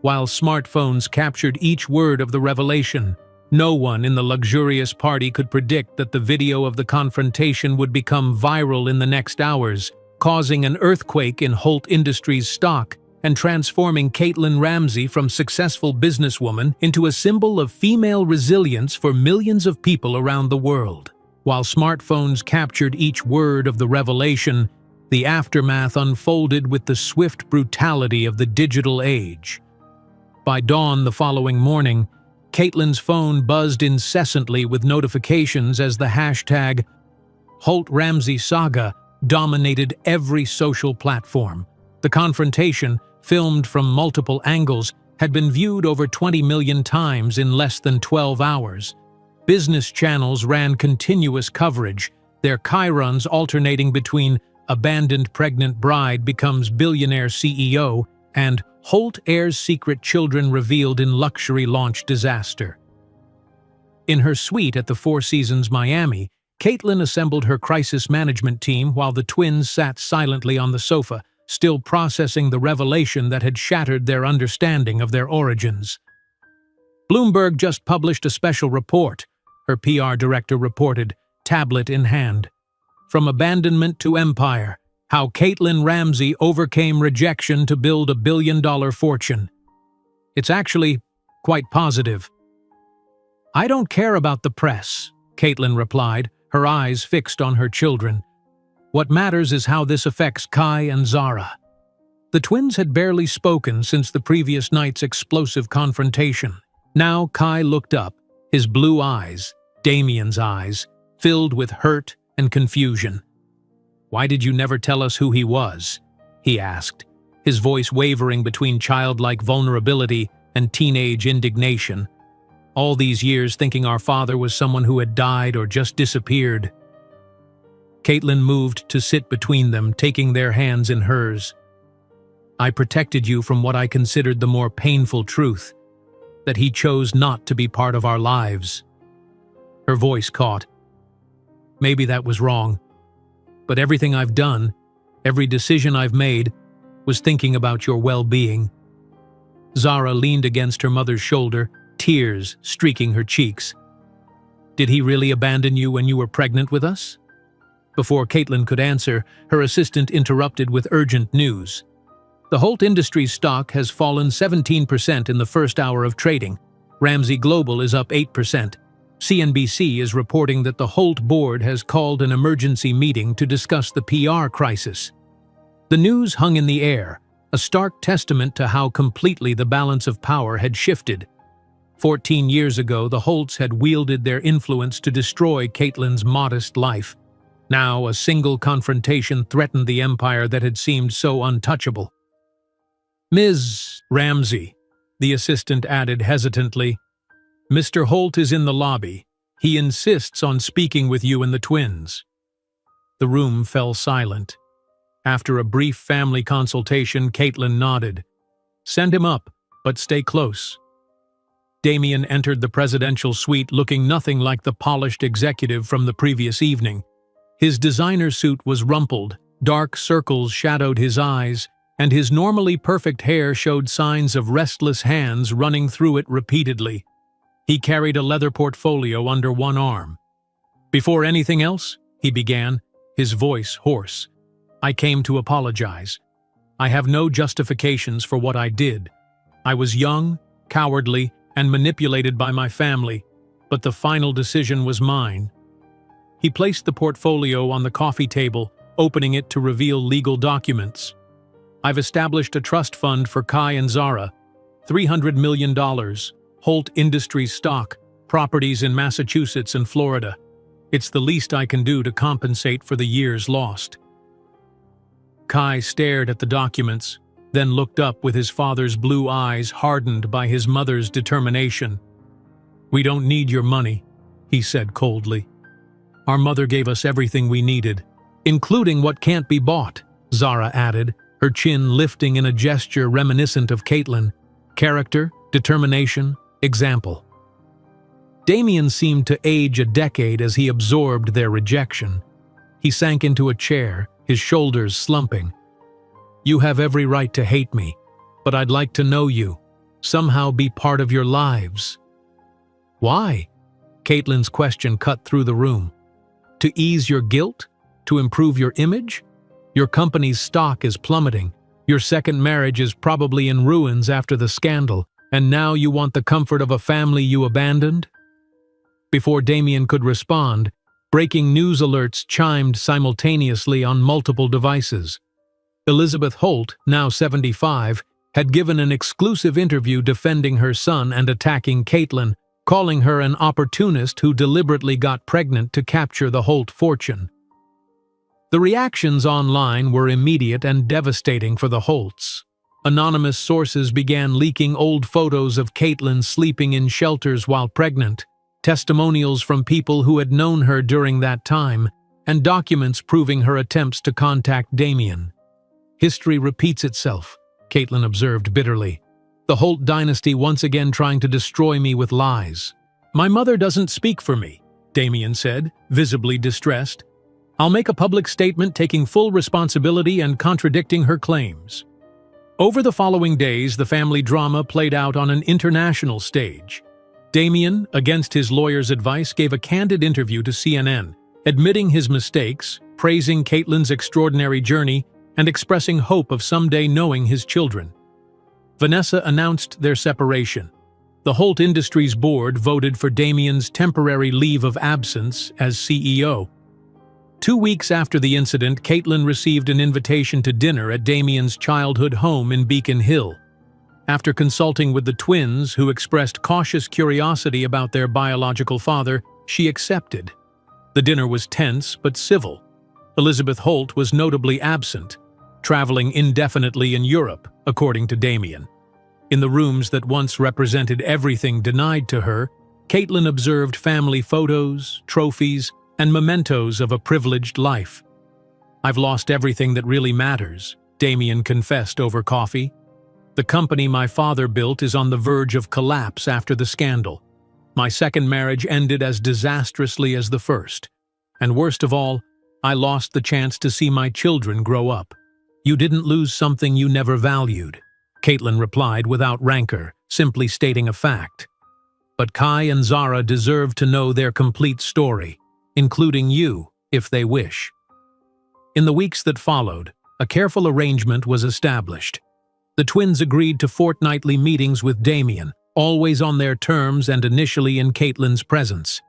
While smartphones captured each word of the revelation, no one in the luxurious party could predict that the video of the confrontation would become viral in the next hours, causing an earthquake in Holt Industries stock and transforming Caitlin Ramsey from successful businesswoman into a symbol of female resilience for millions of people around the world. While smartphones captured each word of the revelation, the aftermath unfolded with the swift brutality of the digital age. By dawn the following morning, Caitlin's phone buzzed incessantly with notifications as the hashtag #HoltRamseySaga dominated every social platform. The confrontation, filmed from multiple angles, had been viewed over 20 million times in less than 12 hours. Business channels ran continuous coverage, their chyruns alternating between "abandoned pregnant bride becomes billionaire CEO" and "Holt heirs secret children revealed in luxury launch disaster." In her suite at the Four Seasons Miami, Caitlin assembled her crisis management team while the twins sat silently on the sofa, still processing the revelation that had shattered their understanding of their origins. "Bloomberg just published a special report," her PR director reported, tablet in hand. "From abandonment to empire, how Caitlin Ramsey overcame rejection to build a billion-dollar fortune. It's actually quite positive." "I don't care about the press," Caitlin replied, her eyes fixed on her children. "What matters is how this affects Kai and Zara." The twins had barely spoken since the previous night's explosive confrontation. Now Kai looked up, his blue eyes, Damien's eyes, filled with hurt and confusion. "Why did you never tell us who he was?" he asked, his voice wavering between childlike vulnerability and teenage indignation. "All these years thinking our father was someone who had died or just disappeared." Caitlin moved to sit between them, taking their hands in hers. "I protected you from what I considered the more painful truth, that he chose not to be part of our lives." Her voice caught. "Maybe that was wrong. But everything I've done, every decision I've made, was thinking about your well-being." Zara leaned against her mother's shoulder, tears streaking her cheeks. "Did he really abandon you when you were pregnant with us?" Before Caitlin could answer, her assistant interrupted with urgent news. "The Holt Industries stock has fallen 17% in the first hour of trading. Ramsey Global is up 8%. CNBC is reporting that the Holt board has called an emergency meeting to discuss the PR crisis." The news hung in the air, a stark testament to how completely the balance of power had shifted. 14 years ago, the Holts had wielded their influence to destroy Caitlin's modest life. Now, a single confrontation threatened the empire that had seemed so untouchable. "Ms. Ramsey," the assistant added hesitantly, "Mr. Holt is in the lobby. He insists on speaking with you and the twins." The room fell silent. After a brief family consultation, Caitlin nodded. "Send him up, but stay close." Damien entered the presidential suite looking nothing like the polished executive from the previous evening. His designer suit was rumpled, dark circles shadowed his eyes, and his normally perfect hair showed signs of restless hands running through it repeatedly. He carried a leather portfolio under one arm. "Before anything else," he began, his voice hoarse, "I came to apologize. I have no justifications for what I did. I was young, cowardly, and manipulated by my family, but the final decision was mine." He placed the portfolio on the coffee table, opening it to reveal legal documents. "I've established a trust fund for Kai and Zara, $300 million, Holt Industries stock, properties in Massachusetts and Florida. It's the least I can do to compensate for the years lost." Kai stared at the documents, then looked up with his father's blue eyes hardened by his mother's determination. "We don't need your money," he said coldly. "Our mother gave us everything we needed, including what can't be bought," Zara added, her chin lifting in a gesture reminiscent of Caitlin. "Character, determination, example." Damien seemed to age a decade as he absorbed their rejection. He sank into a chair, his shoulders slumping. "You have every right to hate me, but I'd like to know you, somehow be part of your lives." "Why?" Caitlin's question cut through the room. "To ease your guilt? To improve your image? Your company's stock is plummeting. Your second marriage is probably in ruins after the scandal, and now you want the comfort of a family you abandoned?" Before Damien could respond, breaking news alerts chimed simultaneously on multiple devices. Elizabeth Holt, now 75, had given an exclusive interview defending her son and attacking Caitlin, calling her an opportunist who deliberately got pregnant to capture the Holt fortune. The reactions online were immediate and devastating for the Holts. Anonymous sources began leaking old photos of Caitlin sleeping in shelters while pregnant, testimonials from people who had known her during that time, and documents proving her attempts to contact Damien. "History repeats itself," Caitlin observed bitterly. "The Holt dynasty once again trying to destroy me with lies." "My mother doesn't speak for me," Damien said, visibly distressed. "I'll make a public statement taking full responsibility and contradicting her claims." Over the following days, the family drama played out on an international stage. Damien, against his lawyer's advice, gave a candid interview to CNN, admitting his mistakes, praising Caitlin's extraordinary journey, and expressing hope of someday knowing his children. Vanessa announced their separation. The Holt Industries board voted for Damien's temporary leave of absence as CEO. 2 weeks after the incident, Caitlin received an invitation to dinner at Damien's childhood home in Beacon Hill. After consulting with the twins, who expressed cautious curiosity about their biological father, she accepted. The dinner was tense but civil. Elizabeth Holt was notably absent, traveling indefinitely in Europe, according to Damien. In the rooms that once represented everything denied to her, Caitlin observed family photos, trophies, and mementos of a privileged life. "I've lost everything that really matters," Damien confessed over coffee. "The company my father built is on the verge of collapse after the scandal. My second marriage ended as disastrously as the first. And worst of all, I lost the chance to see my children grow up." "You didn't lose something you never valued," Caitlin replied without rancor, simply stating a fact. "But Kai and Zara deserve to know their complete story, including you, if they wish." In the weeks that followed, a careful arrangement was established. The twins agreed to fortnightly meetings with Damien, always on their terms and initially in Caitlin's presence.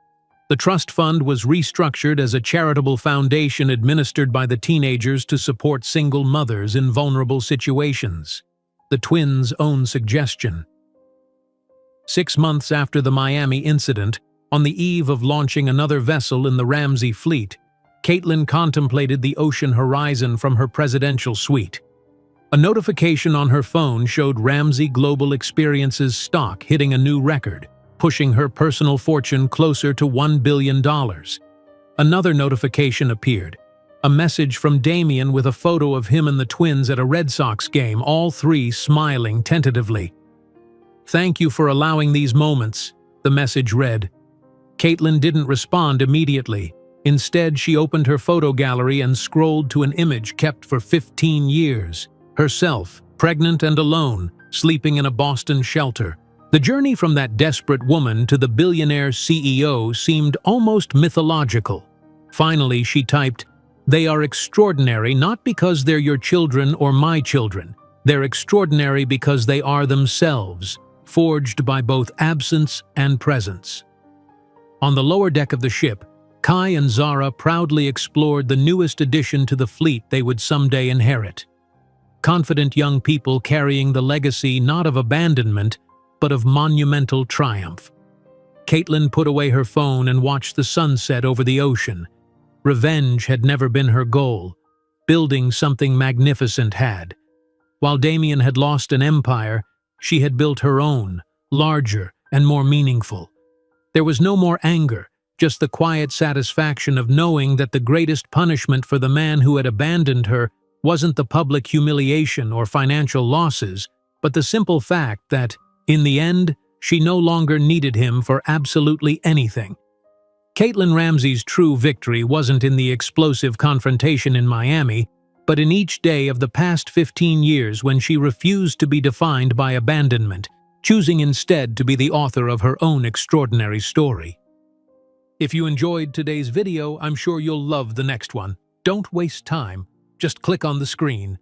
The trust fund was restructured as a charitable foundation administered by the teenagers to support single mothers in vulnerable situations. The twins' own suggestion. 6 months after the Miami incident, on the eve of launching another vessel in the Ramsey fleet, Caitlin contemplated the ocean horizon from her presidential suite. A notification on her phone showed Ramsey Global Experiences stock hitting a new record, pushing her personal fortune closer to $1 billion. Another notification appeared, a message from Damien with a photo of him and the twins at a Red Sox game, all three smiling tentatively. "Thank you for allowing these moments," the message read. Caitlin didn't respond immediately. Instead, she opened her photo gallery and scrolled to an image kept for 15 years. Herself, pregnant and alone, sleeping in a Boston shelter, The journey from that desperate woman to the billionaire CEO seemed almost mythological. Finally, she typed, "They are extraordinary not because they're your children or my children. They're extraordinary because they are themselves, forged by both absence and presence." On the lower deck of the ship, Kai and Zara proudly explored the newest addition to the fleet they would someday inherit. Confident young people carrying the legacy not of abandonment, but of monumental triumph. Caitlin put away her phone and watched the sunset over the ocean. Revenge had never been her goal. Building something magnificent had. While Damien had lost an empire, she had built her own, larger and more meaningful. There was no more anger, just the quiet satisfaction of knowing that the greatest punishment for the man who had abandoned her wasn't the public humiliation or financial losses, but the simple fact that, in the end, she no longer needed him for absolutely anything. Caitlin Ramsey's true victory wasn't in the explosive confrontation in Miami, but in each day of the past 15 years when she refused to be defined by abandonment, choosing instead to be the author of her own extraordinary story. If you enjoyed today's video, I'm sure you'll love the next one. Don't waste time. Just click on the screen.